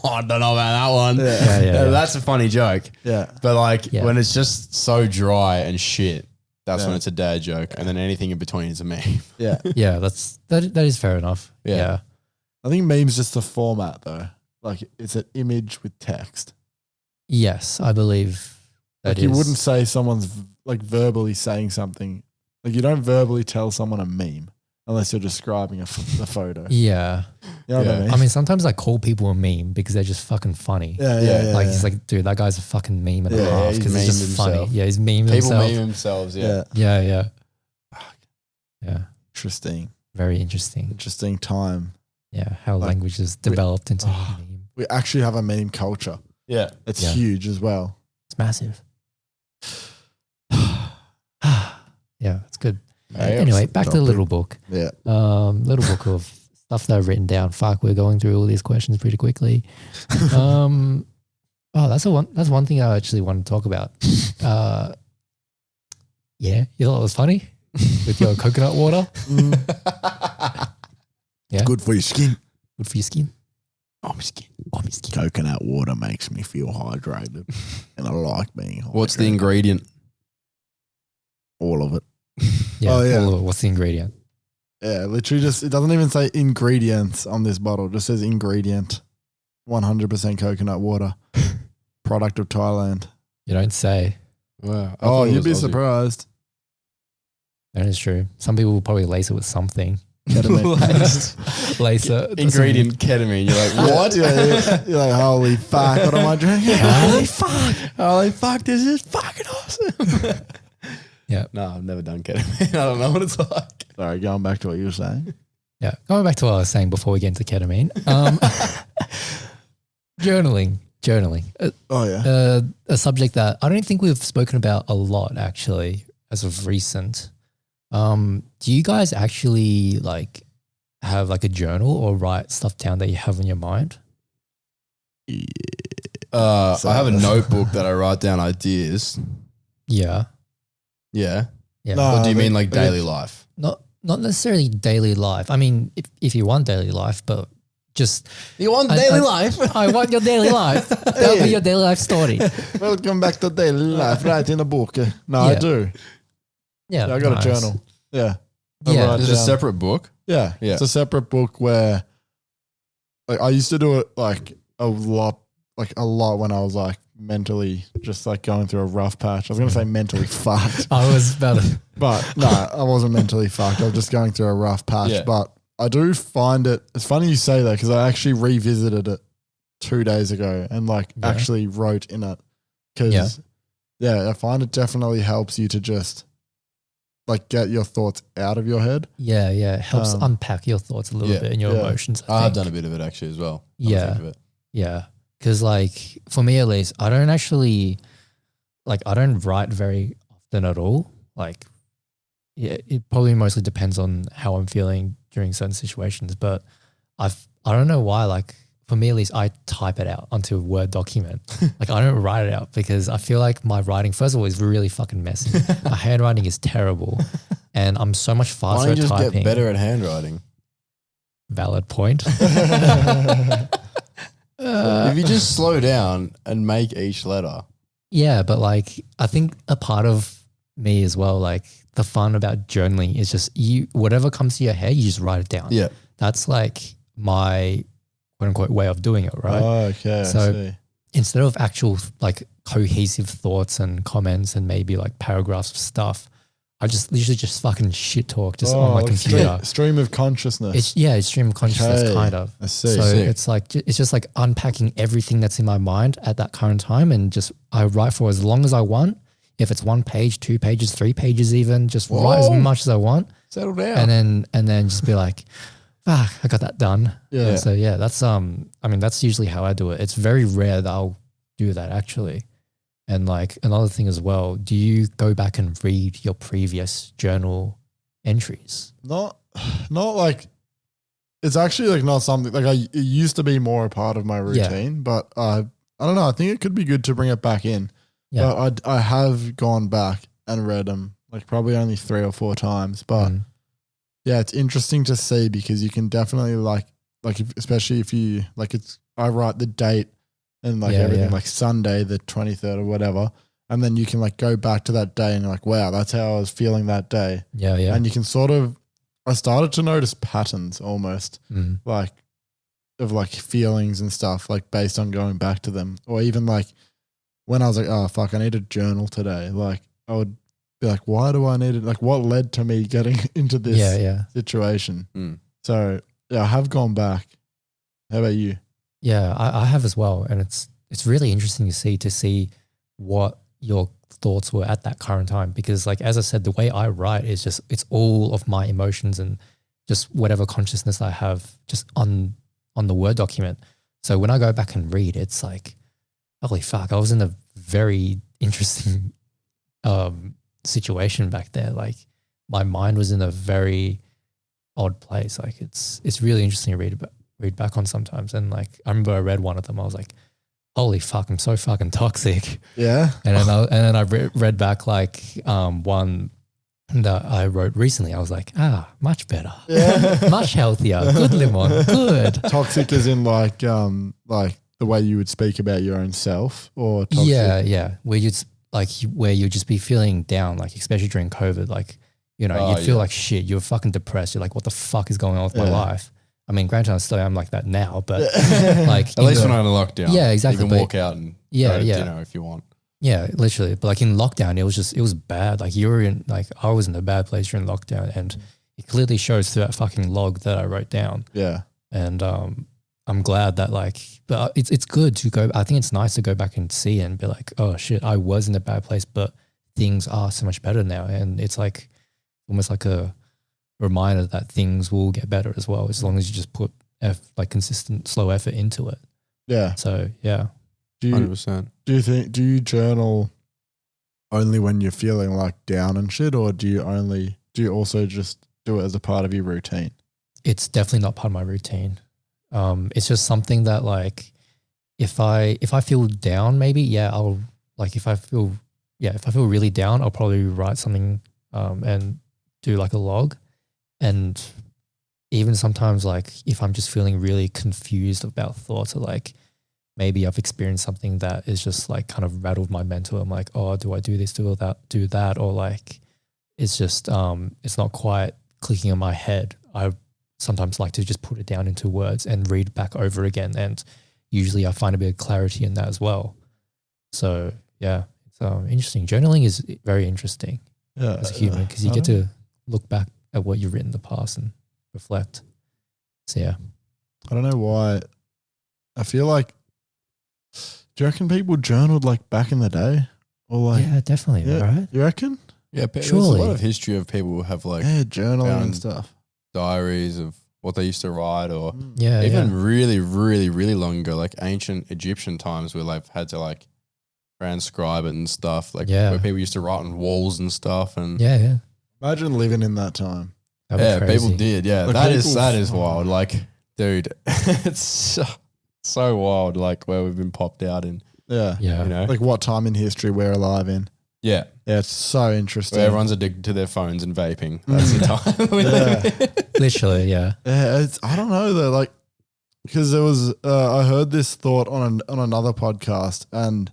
I don't know about that one. That's a funny joke. Yeah. But like when it's just so dry and shit, that's when it's a dad joke. And then anything in between is a meme. Yeah. Yeah, that is fair enough. Yeah. I think meme's just the format though. Like it's an image with text. Yes, I believe that like you wouldn't say someone's like verbally saying something. Like you don't verbally tell someone a meme unless you're describing the photo. Yeah. You know what I mean? I mean, sometimes I call people a meme because they're just fucking funny. Yeah. Like he's like, dude, that guy's a fucking meme and a half because he's just himself. funny. Yeah, he's memeing himself. People meme themselves. Yeah. Yeah. Interesting. Very interesting. Interesting time. Yeah, how language has developed into meme. We actually have a meme culture. Yeah. It's huge as well. It's massive. Yeah, it's good. Anyway, back to the little book. Yeah. Little book of stuff that I've written down. Fuck, we're going through all these questions pretty quickly. That's one thing I actually want to talk about. Yeah, you thought it was funny with your coconut water? Yeah. Good for your skin. Good for your skin. Oh, my skin. Coconut water makes me feel hydrated. And I like being hydrated. What's the ingredient? All of it. Yeah, all of it. What's the ingredient? Yeah, literally just, it doesn't even say ingredients on this bottle. It just says ingredient. 100% coconut water. Product of Thailand. You don't say. Wow. Oh, you'd be surprised. That is true. Some people will probably lace it with something. Ketamine. Lace it. Ingredient ketamine. You're like, what? You're like, holy fuck, what am I drinking? Holy fuck, this is fucking awesome. Yeah. No, I've never done ketamine. I don't know what it's like. Sorry, going back to what you were saying. Yeah. Going back to what I was saying before we get into ketamine. Journaling. A subject that I don't think we've spoken about a lot actually as of recent. Do you guys actually like have like a journal or write stuff down that you have in your mind? Yeah. I have a notebook that I write down ideas. Yeah. Yeah. Yeah. No, or do you mean like daily life? Not necessarily daily life. I mean, if you want daily life, but just You want daily life? I want your daily life. That'll be your daily life story. Welcome back to daily life. Right in a book. No, I do. Yeah, I got a journal. Yeah. Yeah. Is it a separate book? Yeah. It's a separate book where like I used to do it like a lot when I was like mentally just like going through a rough patch. I was going to say mentally fucked. I was about to. But no, I wasn't mentally fucked. I was just going through a rough patch. Yeah. But I do find it's funny you say that because I actually revisited it 2 days ago and like actually wrote in it because I find it definitely helps you to just like get your thoughts out of your head. Yeah, yeah. It helps unpack your thoughts a little bit and your emotions. I've done a bit of it actually as well. Yeah. Because like for me at least, I don't actually like I don't write very often at all. Like it probably mostly depends on how I'm feeling during certain situations. But I don't know why, like for me at least, I type it out onto a Word document. Like I don't write it out because I feel like my writing, first of all, is really fucking messy. My handwriting is terrible. And I'm so much faster at typing. Why don't you just get better at handwriting? Valid point. If you just slow down and make each letter. Yeah, but like I think a part of me as well, like the fun about journaling is just whatever comes to your head, you just write it down. Yeah. That's like my quote unquote way of doing it, right? Oh, okay. So instead of actual like cohesive thoughts and comments and maybe like paragraphs of stuff, I just usually just fucking shit talk just on my computer. Stream of consciousness. It's stream of consciousness kind of. I see. So it's like, it's just like unpacking everything that's in my mind at that current time and just I write for as long as I want. If it's 1 page, 2 pages, 3 pages even, just write as much as I want. Settle down. And then just be like, fuck, I got that done. Yeah. So yeah, that's I mean, that's usually how I do it. It's very rare that I'll do that actually. And like another thing as well, do you go back and read your previous journal entries? Not like it's actually like not something like it used to be more a part of my routine, but I don't know. I think it could be good to bring it back in. Yeah. But I have gone back and read them like probably only 3 or 4 times, but yeah, it's interesting to see because you can definitely especially if you like I write the date and like everything like Sunday, the 23rd or whatever. And then you can like go back to that day and you're like, wow, that's how I was feeling that day. Yeah. Yeah. And you can I started to notice patterns almost like of like feelings and stuff like based on going back to them. Or even like when I was like, oh fuck, I need a journal today. Like I would be like, why do I need it? Like what led to me getting into this situation? So yeah, I have gone back. How about you? Yeah, I have as well. And it's really interesting to see what your thoughts were at that current time. Because like, as I said, the way I write is just, it's all of my emotions and just whatever consciousness I have just on the Word document. So when I go back and read, it's like, holy fuck, I was in a very interesting situation back there. Like my mind was in a very odd place. Like it's really interesting to read back on sometimes. And like, I remember I read one of them. I was like, holy fuck, I'm so fucking toxic. Yeah. And then I read back like one that I wrote recently. I was like, much better. Yeah. Much healthier. Good, Limon. Good. Toxic as in like the way you would speak about your own self or toxic? Yeah. Where you'd just be feeling down, like especially during COVID, like, you know, you'd feel like shit. You're fucking depressed. You're like, what the fuck is going on with my life? I mean, granted, I'm like that now, but like at least when I'm in lockdown, yeah, exactly. You can walk out and go to dinner if you want. Yeah, literally. But like in lockdown, it was bad. Like I was in a bad place during lockdown, and it clearly shows through that fucking log that I wrote down. Yeah, and I'm glad that but it's good to go. I think it's nice to go back and see and be like, oh shit, I was in a bad place, but things are so much better now, and it's like almost like a reminder that things will get better as well, as long as you just put consistent slow effort into it. Yeah. So yeah. 100%. Do you journal only when you're feeling like down and shit, or do you also just do it as a part of your routine? It's definitely not part of my routine. It's just something that like if I feel down, maybe I'll like if I feel really down, I'll probably write something and do like a log. And even sometimes like if I'm just feeling really confused about thoughts, or like maybe I've experienced something that is just like kind of rattled my mental. I'm like, oh, do I do this, do that? Or like, it's just, it's not quite clicking in my head. I sometimes like to just put it down into words and read back over again. And usually I find a bit of clarity in that as well. So yeah, it's interesting. Journaling is very interesting as a human, because you get to look back at what you've written in the past and reflect. So yeah. I don't know why. I feel like, do you reckon people journaled like back in the day? Or like, yeah, definitely, right? You reckon? Yeah, there's a Surely. lot of history of people who have like Journaling and found stuff. diaries of what they used to write, or Yeah, really, really, really long ago, like ancient Egyptian times where they've had to like transcribe it and stuff, like where people used to write on walls and stuff. And yeah. Imagine living in that time. That'd be crazy. people did. Yeah, Like that is wild. Like, dude, it's so wild. Like where we've been popped out in. Yeah. Yeah. You know, Like what time in history we're alive in. yeah. Yeah, it's so interesting. Where everyone's addicted to their phones and vaping. That's the time. Yeah. Literally, yeah. Yeah, I don't know though, like, because there was, I heard this thought on another podcast, and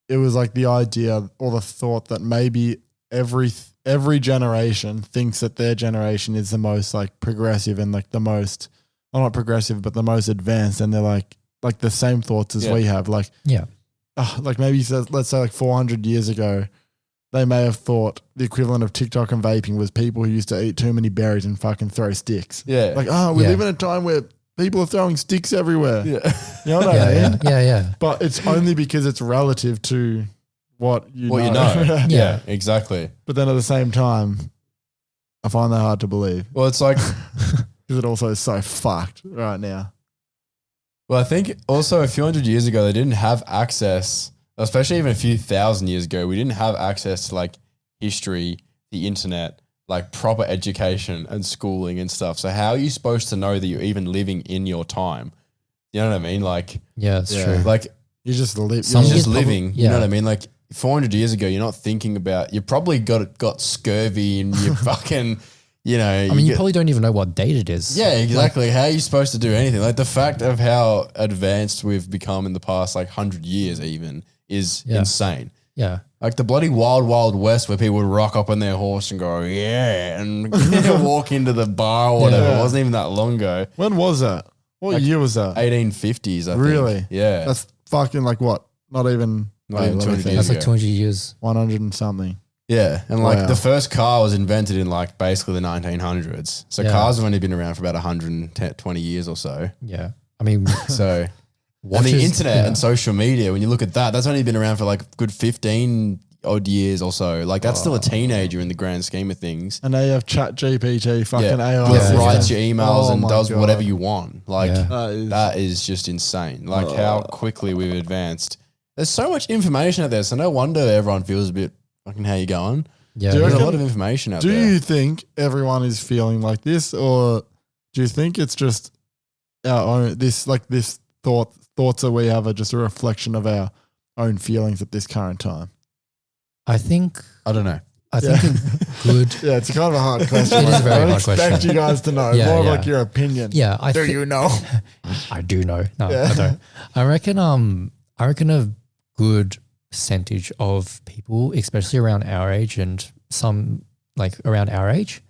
it was like the idea or the thought that maybe every generation thinks that their generation is the most like progressive and like the most, well, not progressive, but the most advanced, and they're like the same thoughts as we have, like like maybe let's say like 400 years ago, they may have thought the equivalent of TikTok and vaping was people who used to eat too many berries and fucking throw sticks. Yeah. Like, we live in a time where people are throwing sticks everywhere. Yeah. You know what I mean? Yeah. But it's only because it's relative to what you know. You know. Yeah. Exactly. But then at the same time, I find that hard to believe, Well, it's like, because it also is so fucked right now. well, I think also a few hundred years ago, they didn't have access, especially even a few thousand years ago, we didn't have access to like history, the internet, like proper education and schooling and stuff. So how are you supposed to know that you're even living in your time? You know what I mean? Like, Yeah, it's true. like You just live. you're Some just years living. probably- You know yeah. what I mean? Like 400 years ago, you're not thinking about, you probably got scurvy and you fucking, you know. I mean, you probably don't even know what date it is. Yeah, exactly. How are you supposed to do anything? Like the fact of how advanced we've become in the past like 100 years even is insane. Yeah. Like the bloody wild, wild west where people would rock up on their horse and go, yeah, and walk into the bar or whatever. Yeah. It wasn't even that long ago. When was that? What year was that? 1850s, I think. Really? Yeah. That's fucking like what? Not even Not even 200 think. years That's like ago. 200 years. 100 and something. Yeah. And like Wow. the first car was invented in like basically the 1900s. So Yeah. cars have only been around for about 120 years or so. Yeah. I mean, So, and Watches- the internet yeah. and social media, when you look at that, that's only been around for like a good 15 odd years or so. Like that's still a teenager in the grand scheme of things. And now you have Chat GPT, fucking AI. That Yeah. writes your emails Oh and my does God. whatever you want. Like Yeah. that is just insane. Like how quickly we've advanced. There's so much information out there, so no wonder everyone feels a bit fucking how you going. yeah. Do you There's a reckon- lot of information out Do there. you think everyone is feeling like this, or do you think it's just our own this thoughts that we have are just a reflection of our own feelings at this current time? I think I don't know. a good. Yeah, it's kind of a hard question. It is a very I don't hard expect question. you guys to know. Yeah, More of yeah. like your opinion. Yeah, I Do thi- you know? I do know. No, Yeah. I don't. I reckon a good percentage of people, especially around our age and some like around our age,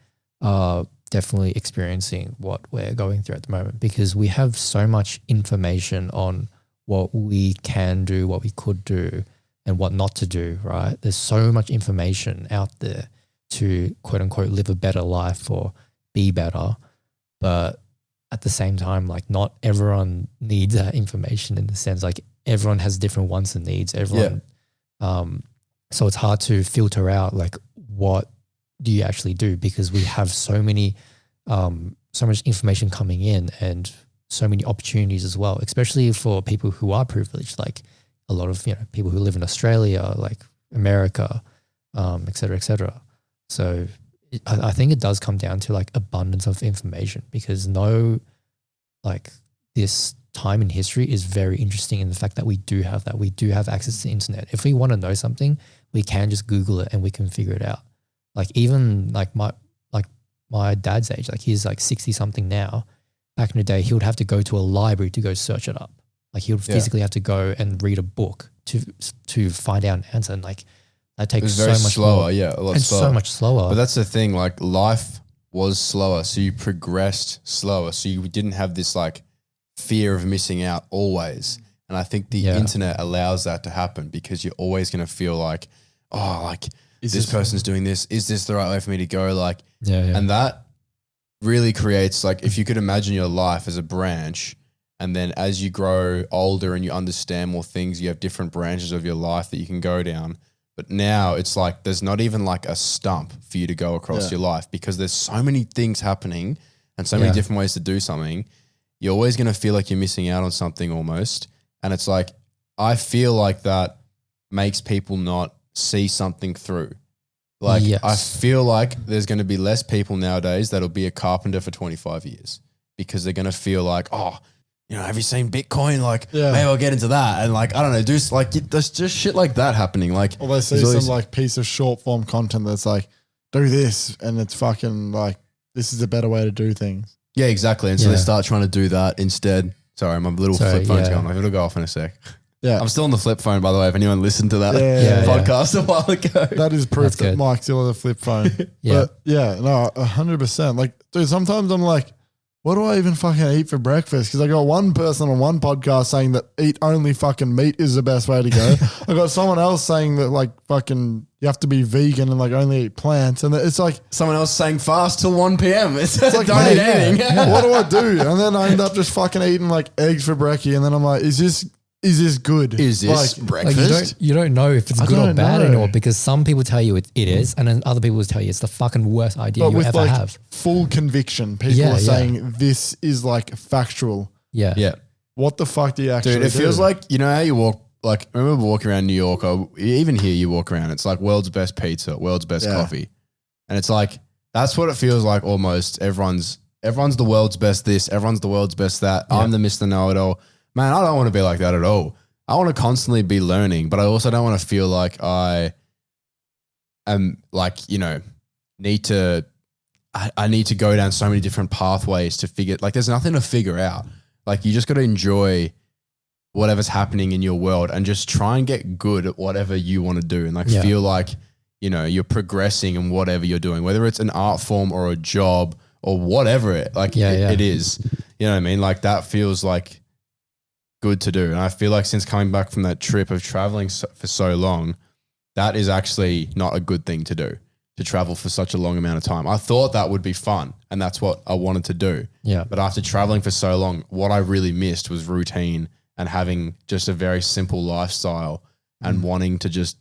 are definitely experiencing what we're going through at the moment, because we have so much information on what we can do, what we could do, and what not to do, right? There's so much information out there to quote unquote live a better life or be better. But at the same time, like not everyone needs that information, in the sense like everyone has different wants and needs. Everyone, so it's hard to filter out like what do you actually do, because we have so many, so much information coming in and so many opportunities as well, especially for people who are privileged, like a lot of people who live in Australia, like America, et cetera, et cetera. So I think it does come down to like abundance of information, because this time in history is very interesting in the fact that we do have that. We do have access to the internet. If we want to know something, we can just Google it and we can figure it out. Like even like my dad's age, like he's like 60 something now. Back in the day, he would have to go to a library to go search it up. Like he would physically have to go and read a book to find out an answer. And like that takes so much slower. more. Yeah, a lot and slower. so much slower. But that's the thing, like life was slower. So you progressed slower. So you didn't have this like fear of missing out always. And I think the internet allows that to happen because you're always going to feel like, oh, like this person's doing this. Is this the right way for me to go? Like, and that really creates like, if you could imagine your life as a branch, and then as you grow older and you understand more things, you have different branches of your life that you can go down. But now it's like, there's not even like a stump for you to go across your life because there's so many things happening and so many different ways to do something. You're always going to feel like you're missing out on something almost. And it's like, I feel like that makes people not see something through. Like, I feel like there's going to be less people nowadays that'll be a carpenter for 25 years because they're going to feel like, oh, you know, have you seen Bitcoin? Like, maybe I'll get into that. And like, I don't know, there's just shit like that happening. Like, or they see some like piece of short form content that's like, do this. And it's fucking like, this is a better way to do things. Yeah, exactly. And so they start trying to do that instead. Sorry, my little flip phone's going off. It'll go off in a sec. Yeah. I'm still on the flip phone, by the way, if anyone listened to that podcast a while ago. That is proof that Mike's still on the flip phone. But yeah, no, 100%. Like, dude, sometimes I'm like, what do I even fucking eat for breakfast? Because I got one person on one podcast saying that eat only fucking meat is the best way to go. I got someone else saying that like fucking you have to be vegan and like only eat plants. And it's like someone else saying fast till 1 p.m. It's like, don't eat anything. What do I do? And then I end up just fucking eating like eggs for brekkie. And then I'm like, is this good? Is this like, breakfast? Like you don't know if it's good or bad anymore because some people tell you it is, and then other people will tell you it's the fucking worst idea you ever have. Full conviction. People are saying this is like factual. Yeah. Yeah. What the fuck do you actually do? Dude, it feels like, you know how you walk, like I remember walking around New York, or even here you walk around, it's like world's best pizza, world's best coffee. And it's like, that's what it feels like almost. Everyone's the world's best this, everyone's the world's best that. I'm the Mr. Know-It-All. Man, I don't want to be like that at all. I want to constantly be learning, but I also don't want to feel like I am like, you know, I need to go down so many different pathways to figure, like there's nothing to figure out. Like you just got to enjoy whatever's happening in your world and just try and get good at whatever you want to do and like feel like, you know, you're progressing in whatever you're doing, whether it's an art form or a job or whatever it is. You know what I mean? Like that feels like good to do. And I feel like since coming back from that trip of traveling for so long, that is actually not a good thing to do, to travel for such a long amount of time. I thought that would be fun and that's what I wanted to do. Yeah. But after traveling for so long, what I really missed was routine and having just a very simple lifestyle and wanting to just,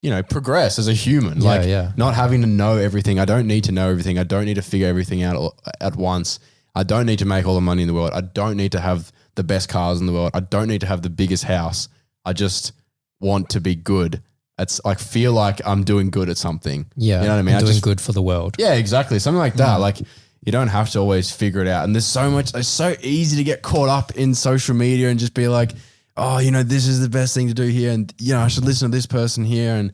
you know, progress as a human. Not having to know everything. I don't need to know everything. I don't need to figure everything out at once. I don't need to make all the money in the world. I don't need to have the best cars in the world. I don't need to have the biggest house. I just want to be good. It's like feel like I'm doing good at something. Yeah. You know what I mean? Doing good for the world. Yeah, exactly. Something like that. Like you don't have to always figure it out. And it's so easy to get caught up in social media and just be like, oh, you know, this is the best thing to do here. And, you know, I should listen to this person here. And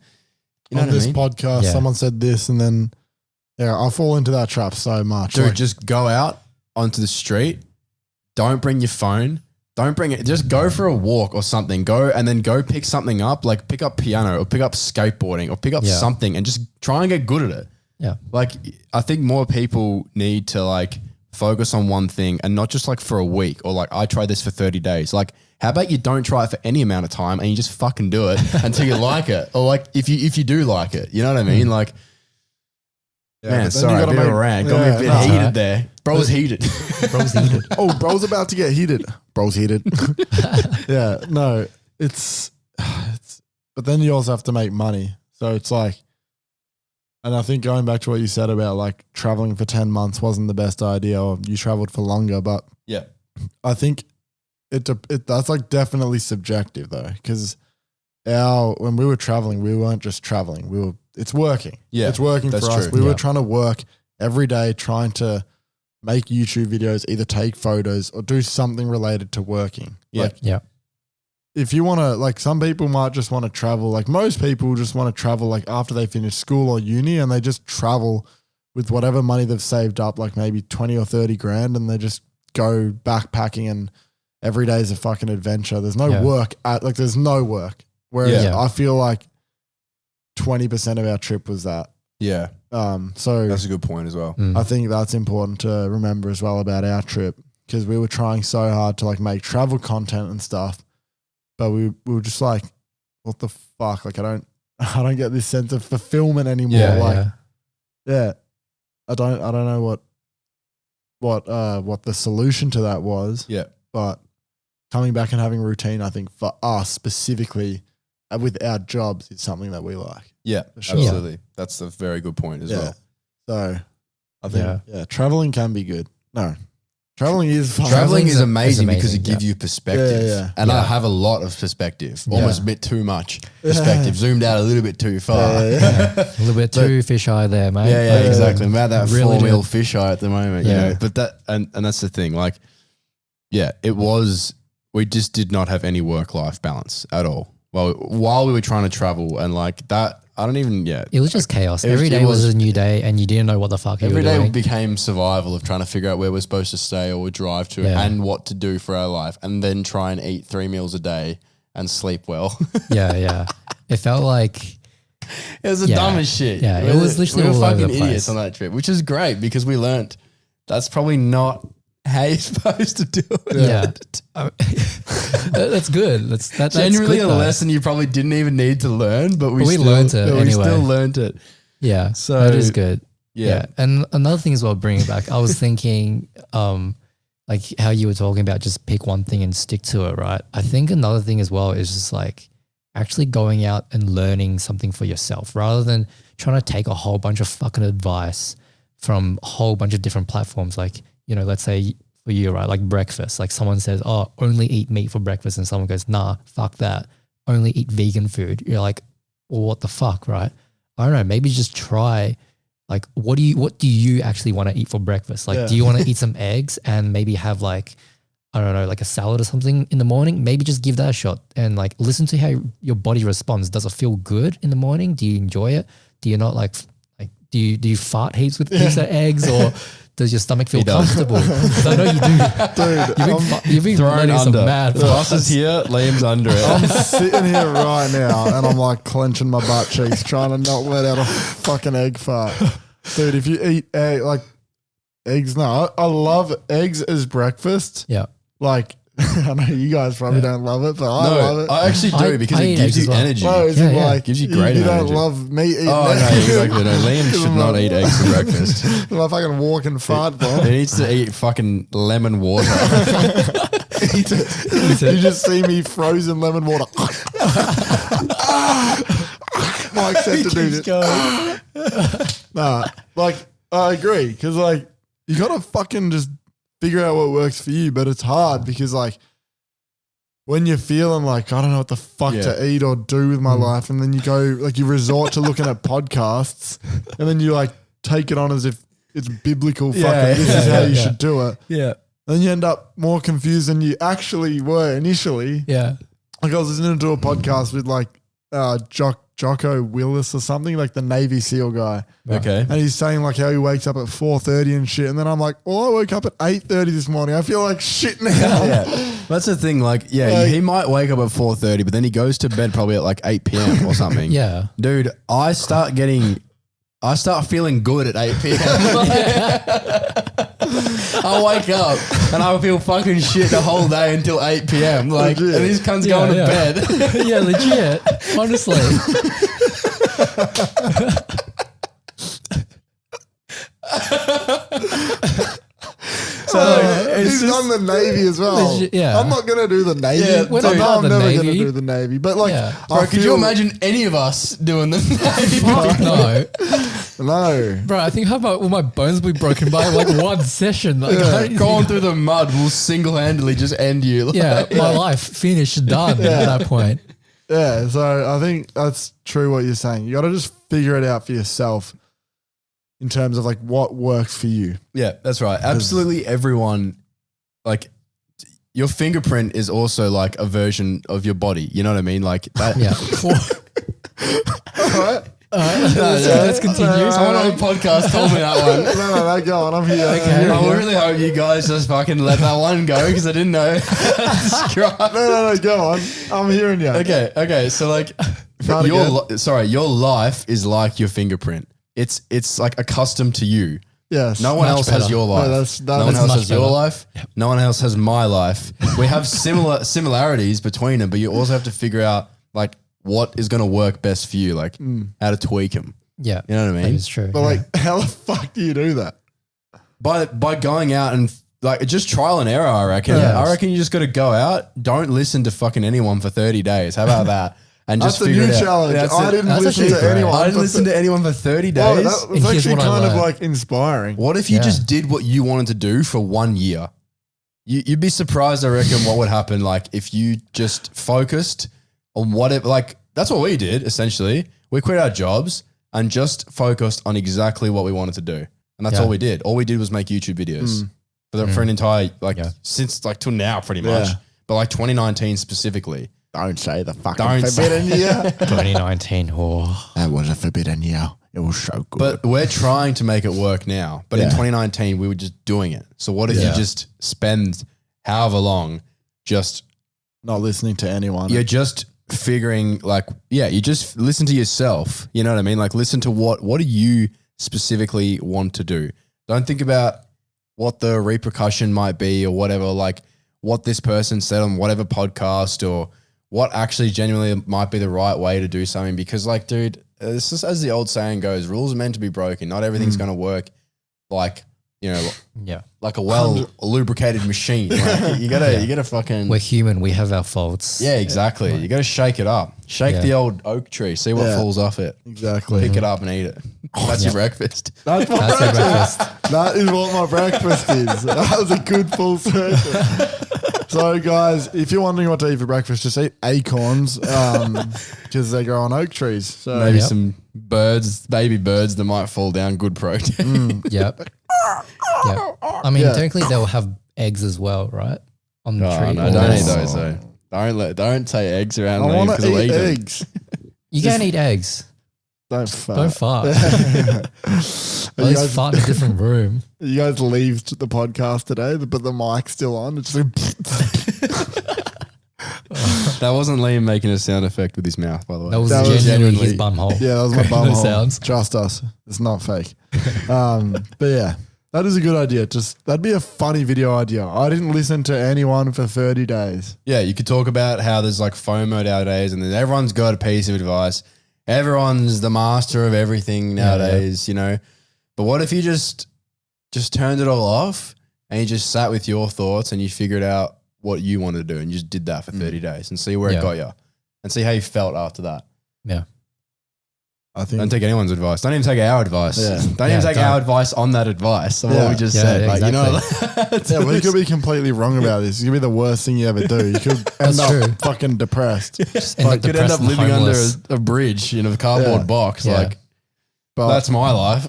you know on this podcast, someone said this and then, I fall into that trap so much. Dude, just go out onto the street. Don't bring your phone. Don't bring it. Just go for a walk or something. Go pick something up, like pick up piano or pick up skateboarding or pick up something and just try and get good at it. Yeah. Like I think more people need to like focus on one thing and not just like for a week or like I tried this for 30 days. Like how about you don't try it for any amount of time and you just fucking do it until you like it. Or like if you do like it, you know what I mean? Like, man, sorry, a bit of a rant. Got me a bit heated there. Bro's heated. Bro's heated. Oh, bro's about to get heated. Bro's heated. Yeah, no, it's, but then you also have to make money. So it's like, and I think going back to what you said about like traveling for 10 months wasn't the best idea or you traveled for longer, but yeah, I think that's like definitely subjective though. Cause when we were traveling, we weren't just traveling. It's working. Yeah. It's working for us. We were trying to work every day, trying to make YouTube videos, either take photos or do something related to working. Yeah. Like, if you want to, like some people might just want to travel, like most people just want to travel like after they finish school or uni and they just travel with whatever money they've saved up, like maybe 20 or 30 grand, and they just go backpacking and every day is a fucking adventure. There's no work there's no work. Whereas I feel like 20% of our trip was that. Yeah. So that's a good point as well. I think that's important to remember as well about our trip, because we were trying so hard to like make travel content and stuff, but we were just like, what the fuck? Like, I don't get this sense of fulfillment anymore. I don't know what the solution to that was. Yeah. But coming back and having a routine, I think for us specifically with our jobs, is something that we like. Yeah, sure. absolutely. That's a very good point as well. So I think, traveling can be good. No, traveling is fun. Traveling is amazing because it gives you perspective. And I Yeah. have a lot of perspective, almost a bit too much perspective, zoomed out a little bit too far. A little bit too fisheye there, mate. Yeah, exactly. I'm at that Really 4 mil fisheye at the moment, you know. But that, and that's the thing, like, we just did not have any work-life balance at all. Well, while we were trying to travel and like that, I don't even, It was just chaos. Every day was a new day and you didn't know what the fuck you were doing. Every day became survival of trying to figure out where we're supposed to stay or drive to and what to do for our life, and then try and eat 3 meals a day and sleep well. It felt like it was the dumbest shit. Yeah, it was literally all over the place. Idiots on that trip, which is great because we learnt that's probably not how you're supposed to do it. Yeah. That's good. That's genuinely good, a lesson you probably didn't even need to learn, but we learned it anyway. We still learned it. Yeah, so that is good. Yeah. And another thing as well, bringing it back, I was thinking like how you were talking about just pick one thing and stick to it, right? I think another thing as well is just like actually going out and learning something for yourself rather than trying to take a whole bunch of fucking advice from a whole bunch of different platforms. Like, you know, let's say for you, right? Like breakfast, like someone says, oh, only eat meat for breakfast. And someone goes, nah, fuck that. Only eat vegan food. You're like, well, what the fuck, right? I don't know. Maybe just try, like, what do you actually want to eat for breakfast? Like, do you want to eat some eggs and maybe have like, I don't know, like a salad or something in the morning? Maybe just give that a shot and like listen to how your body responds. Does it feel good in the morning? Do you enjoy it? Do you not like do you fart heaps with pizza eggs, or does your stomach feel comfortable? Because I know you do. Dude, you've been thrown under. Some mad. The boss is here, Liam's under it. I'm sitting here right now and I'm like clenching my butt cheeks trying to not let out a fucking egg fart. Dude, if you eat eggs, I love eggs as breakfast. Yeah. Like, I know you guys probably don't love it, but I love it. I actually do because it gives you energy. No, like, gives you great energy. You don't love me eating eggs. No, exactly. No, Liam should not eat eggs for breakfast. My fucking walking fart bomb. He needs to eat fucking lemon water. You just see me frozen lemon water. Mike said to do this. Nah, like, I agree, because like, you got to fucking just figure out what works for you, but it's hard because like when you're feeling like, I don't know what the fuck to eat or do with my life, and then you go like you resort to looking at podcasts and then you like take it on as if it's biblical this is how you should do it. Yeah. And then you end up more confused than you actually were initially. Yeah. Like I was listening to a podcast with like Jocko Willis or something, like the Navy SEAL guy. Okay. And he's saying like how he wakes up at 4:30 and shit. And then I'm like, I woke up at 8:30 this morning. I feel like shit now. Yeah. That's the thing. Like, he might wake up at 4:30, but then he goes to bed probably at like 8 p.m. or something. Yeah. Dude, I start feeling good at 8 p.m. I wake up and I feel fucking shit the whole day until 8 p.m. Like, legit. And these cunts going to bed. Yeah, legit. Honestly. So he's done the Navy as well. Legit, yeah. I'm not gonna do the Navy. Yeah, I know I'm never gonna do the Navy. But like, bro, could you imagine any of us doing the Navy? No. Bro, I think will my bones be broken by like one session? Like, going through the mud will single-handedly just end you. Like, my life finished, done at that point. Yeah, so I think that's true what you're saying. You got to just figure it out for yourself in terms of like what works for you. Yeah, that's right. Absolutely everyone, like your fingerprint is also like a version of your body. You know what I mean? Like that. Yeah. All right. Let's continue. Someone on the podcast told me that one. No, go on. I'm here. Okay. I really hope you guys just fucking let that one go because I didn't know. No, go on. I'm hearing you. Okay. So like, your life is like your fingerprint. It's like accustomed to you. Yes. No one else has your life. No one else has your life. Yep. No one else has my life. We have similarities between them, but you also have to figure out like what is going to work best for you, like how to tweak them. Yeah. You know what I mean? It's true. But like, how the fuck do you do that? By going out and like just trial and error, I reckon. Yes. I reckon you just got to go out. Don't listen to fucking anyone for 30 days. How about that? And That's just a figure new it out. challenge. That's I it. didn't That's listen actually to great. anyone. I didn't listen to anyone for 30 Oh, days. that was And here's actually what I kind of learned. like inspiring. What if you Yeah. just did what you wanted to do for 1 year? You'd be surprised, I reckon, what would happen. Like if you just focused on whatever, like that's what we did essentially. We quit our jobs and just focused on exactly what we wanted to do. And that's Yeah. all we did. All we did was make YouTube videos for an entire, like since like till now pretty much, Yeah. but like 2019 specifically. Don't say the fucking Don't say- forbidden year. 2019. Oh. That was a forbidden year. It was so good. But we're trying to make it work now. But in Yeah. 2019, we were just doing it. So what if you Yeah. just spend however long just not listening to anyone. you're just figuring like, you just listen to yourself. You know what I mean? Like listen to what do you specifically want to do? Don't think about what the repercussion might be or whatever, like what this person said on whatever podcast or what actually genuinely might be the right way to do something. Because like, dude, this is, as the old saying goes, rules are meant to be broken. Not everything's going to work like, Yeah. like a well lubricated machine. Like you gotta fucking. We're human. We have our faults. Yeah, exactly. You got to shake it up. Shake the old oak tree. See what Yeah. falls off it. Exactly. Pick it up and eat it. That's your breakfast. That's my That's our breakfast. breakfast. That is what my breakfast is. That was a good full circle. So, guys, if you're wondering what to eat for breakfast, just eat acorns because they grow on oak trees. So Maybe Yep. some birds, baby birds that might fall down. Good protein. Yep. Yep. I mean, Yeah. technically they'll have eggs as well, right? On the Oh, tree. no, Or don't this. eat those though. Don't say eggs around I me want because to I'll eat eat them. eggs. You can't eat eggs. Don't fart. Don't fart. you, Let's guys, fart in a different room. you guys leave the podcast today, but the mic's still on. It's like That wasn't Liam making a sound effect with his mouth, by the way. That was That was genuinely his genuinely- bum hole. yeah, that was my Creating bum the hole. sounds. Trust us, it's not fake. But yeah, that is a good idea. Just that'd be a funny video idea. I didn't listen to anyone for 30 days. Yeah, you could talk about how there's like FOMO nowadays and then everyone's got a piece of advice. Everyone's the master of everything nowadays, you know. But what if you just turned it all off and you just sat with your thoughts and you figured out what you wanted to do and you just did that for 30 days and see where it got you and see how you felt after that. Yeah. I think Don't take anyone's advice. Don't even take our advice. Yeah. Don't even take our advice on that advice of what we just said. Yeah, Like, you know, yeah, well, you could be completely wrong about this. It could be the worst thing you ever do. You could end That's up true. fucking depressed. Just end up could end depressed up and living homeless. under a bridge in a cardboard Yeah. box. Yeah. Like, But that's my life.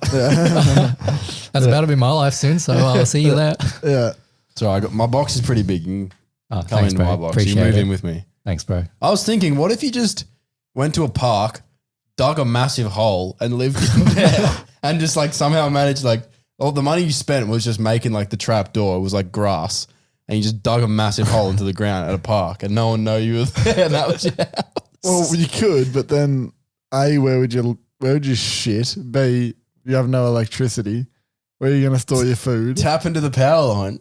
That's about to be my life soon, so I'll see you there. yeah, So my box is pretty big. You can Oh, come thanks, into bro. my box. Appreciate You can move it. in with me. Thanks, bro. I was thinking, what if you just went to a park, dug a massive hole and lived in there and just like somehow managed like all the money you spent was just making like the trap door. It was like grass and you just dug a massive hole into the ground at a park and no one know you were there and that was your house. well, you could, but then A, where would you shit? B, you have no electricity. Where are you going to store your food? Tap into the power line.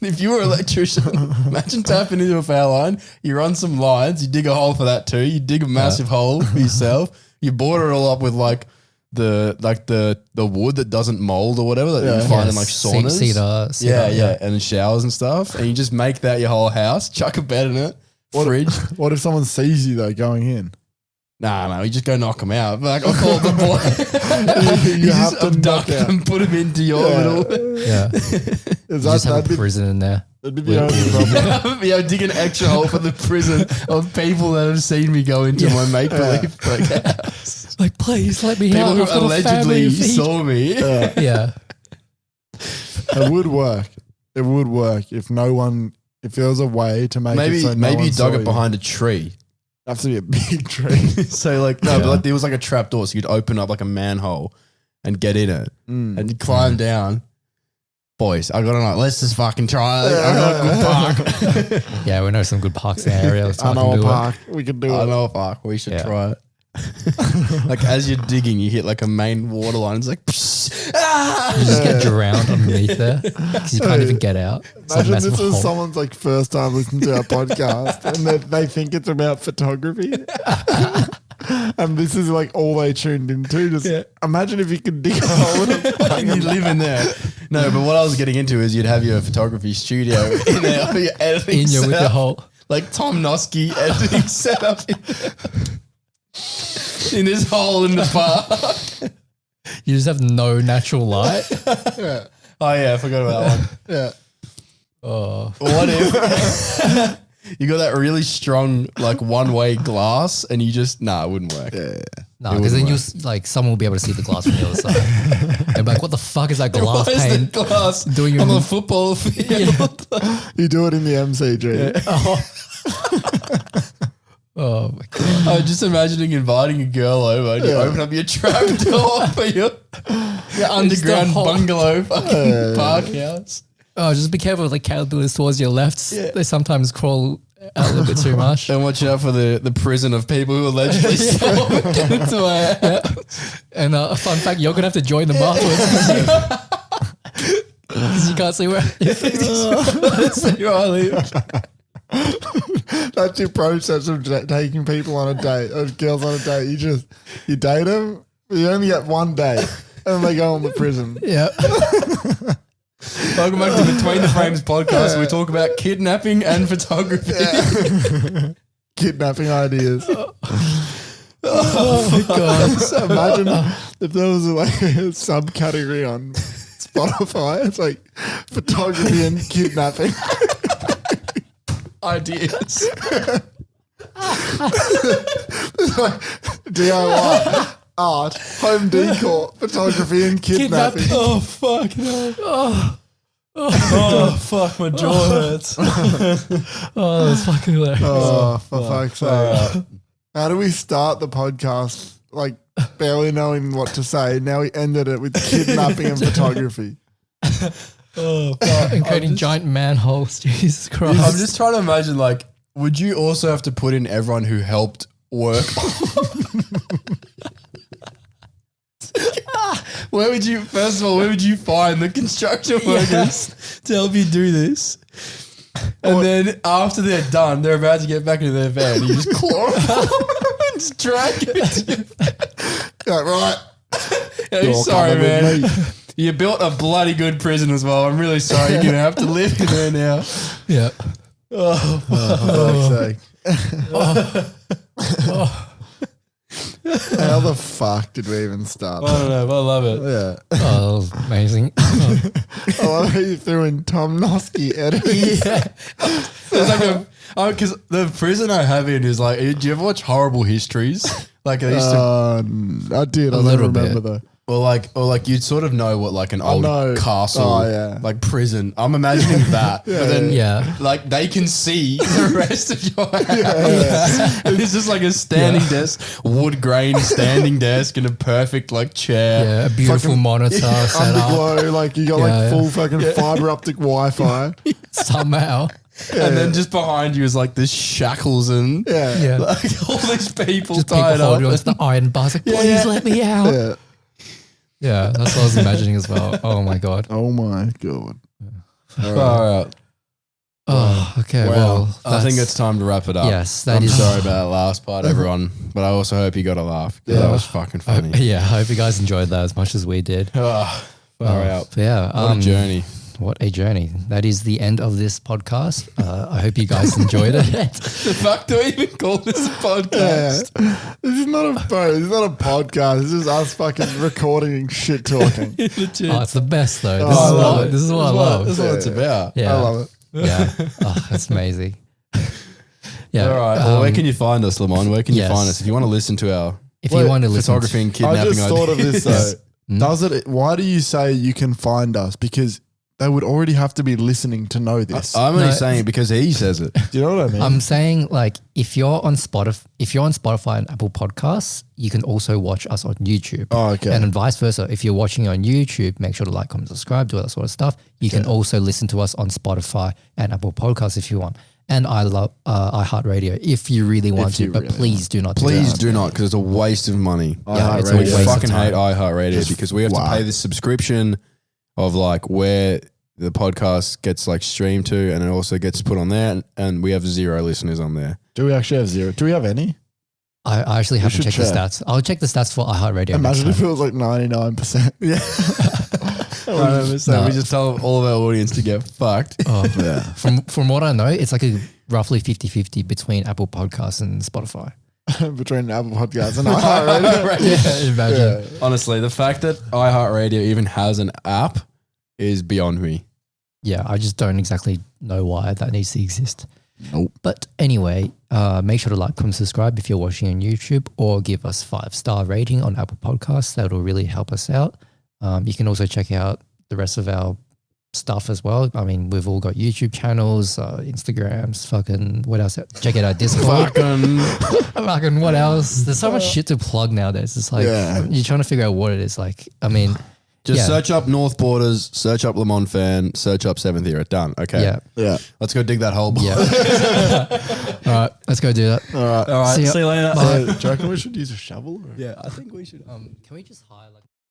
If you were an electrician, imagine tapping into a power line. You run some lines, you dig a hole for that too. You dig a massive hole for yourself. You border it all up with like the wood that doesn't mold or whatever that you find in like saunas. Cedar, Yeah, and showers and stuff. And you just make that your whole house, chuck a bed in it, fridge. What if someone sees you though going in? Nah, you just go knock them out. Like, I'll call the boy. You have to knock abduct out. them, put them into your little. Yeah. Is You just have that'd a be prison in there. the only problem? Yeah, dig an extra hole for the prison of people that have seen me go into my make believe house. Like, please let me People out. who I've got a family allegedly to feed. saw me. Yeah. It would work. It would work if there was a way to make it so no Maybe one you dug saw it behind a tree. Have to be a big tree. So like no, but like there was like a trap door, so you'd open up like a manhole and get in it, and you'd climb down. Boys, I got to know. Let's just fucking try it. I got a good park. Yeah, we know some good parks in the area. I know a park. We can do it. I know a park. We should try it. Like as you're digging, you hit like a main water line. It's like, You just get drowned underneath there because you can't even get out. It's like a Imagine massive this is hole. someone's like first time listening to our podcast and they think it's about photography. And this is like all they tuned into. Just imagine if you could dig a hole in a and you live in there. No, but what I was getting into is you'd have your photography studio in there, or your editing In you with the setup, hole. like Tom Noski editing setup in this hole in the park. You just have no natural light. Yeah. Oh yeah, I forgot about that one. Yeah. Oh, What if you got that really strong like one-way glass and you just it wouldn't work. Yeah. no, because then like someone will be able to see the glass from the other side. They'll be like, "What the fuck is that glass What is pane the glass doing on in the football field? You do it in the MCG. Oh my god! I was just imagining inviting a girl over and you open up your trap door for your underground hole. bungalow fucking park house. Oh, just be careful with the caterpillars towards your left. They sometimes crawl out a little bit too much. And watch out for the prison of people who allegedly stole into my house. And a fun fact, you're gonna have to join them afterwards because you can't see where. See where I live. That's your process of taking people on a date, or girls on a date. You date them, you only get one date, and then they go on the prison. Yeah. Welcome back to Between the Frames podcast. Where we talk about kidnapping and photography. Kidnapping ideas. Oh my god! So imagine if there was like a subcategory on Spotify. It's like photography and kidnapping. Ideas. It's like DIY, art, home decor, photography and kidnapping. Oh fuck no. Oh fuck, my jaw hurts. Oh, that's fucking hilarious. Oh, for fuck's sake. How do we start the podcast like barely knowing what to say? Now we ended it with kidnapping and photography. Oh fuck. And creating giant manholes. Jesus Christ. I'm just trying to imagine, like, would you also have to put in everyone who helped work? Where would you find the construction workers to help you do this? And then after they're done, they're about to get back into their van. You just claw them and just drag it. Yeah, right. Hey, sorry, man. You built a bloody good prison as well. I'm really sorry. You're going to have to live in there now. Yeah. For fuck's sake. How the fuck did we even start? I don't know, but I love it. Yeah. Oh, that was amazing. I love how you threw in Tom Noski editing. Yeah. It's like because the prison I have in is like, do you ever watch Horrible Histories? Like they used to, I did. I don't little remember bit. though. or like you'd sort of know what like an old know. castle, Oh, yeah. like prison. I'm imagining that, but then Yeah. like they can see the rest of your house. And it's just like a standing desk, wood grain standing desk, and a perfect like chair. Yeah, a beautiful Fucking monitor set up Underglow, like you got Yeah, like yeah. full fucking fiber optic Wi-Fi. somehow. And then just behind you is like this shackles and Yeah. like all these people Just people tied up. holding onto the iron bars like, please let me out. Yeah. Yeah, that's what I was imagining as well. Oh my God. Oh my god. All right. Oh, okay. Well, I think it's time to wrap it up. Yes, that I'm is- sorry about that last part, everyone, but I also hope you got a laugh. Yeah, that was fucking funny. Yeah, I hope you guys enjoyed that as much as we did. Oh, far out. But yeah, What a journey. What a journey. That is the end of this podcast. I hope you guys enjoyed it. The fuck do we even call this a podcast? Yeah. This is not a This is not a podcast. This is us fucking recording and shit talking. Legit. Oh, it's the best though. I love it. This is what I love. That's what it's about. Yeah. I love it. Yeah. Oh, that's amazing. Yeah. All right. Well, where can you find us, Limon? Where can you yes. find us if you want to listen to our If you want to listen photography to, and kidnapping I just thought of this ideas? though. Does it? Why do you say you can find us? Because they would already have to be listening to know this. I'm only saying it because he says it. Do you know what I mean? I'm saying like if you're on Spotify and Apple Podcasts, you can also watch us on YouTube. Oh, okay. And then vice versa. If you're watching on YouTube, make sure to like, comment, subscribe, do all that sort of stuff. You can also listen to us on Spotify and Apple Podcasts if you want. And I love iHeartRadio if you really want to, but please do not. Please do not, because it's a waste of money. Yeah, it's a We waste of fucking time. hate iHeartRadio because we have to pay this subscription of like where the podcast gets like streamed to, and it also gets put on there, and we have 0 listeners on there. Do we actually have 0? Do we have any? I actually haven't checked the check. stats. I'll check the stats for iHeartRadio. Imagine if it was like 99%. Yeah. So we just tell all of our audience to get fucked. Oh, yeah. From what I know, it's like a roughly 50-50 between Apple Podcasts and Spotify. Between Apple Podcasts and iHeartRadio. Yeah, imagine. Yeah. Honestly, the fact that iHeartRadio even has an app is beyond me. Yeah, I just don't exactly know why that needs to exist. Nope. But anyway, make sure to like, comment, subscribe if you're watching on YouTube, or give us 5-star rating on Apple Podcasts. That will really help us out. You can also check out the rest of our stuff as well. I mean, we've all got YouTube channels, Instagrams, fucking what else? Check out our Discord. fucking what else? There's so much shit to plug nowadays. It's like you're trying to figure out what it is. Like, I mean, just search up Northborders, search up Limon Fan, search up 7th Era. Done. Okay. Yeah. Let's go dig that hole. Yeah. All right, let's go do that. All right. See you later. Do you reckon we should use a shovel? Yeah, I think we should. Can we just hire like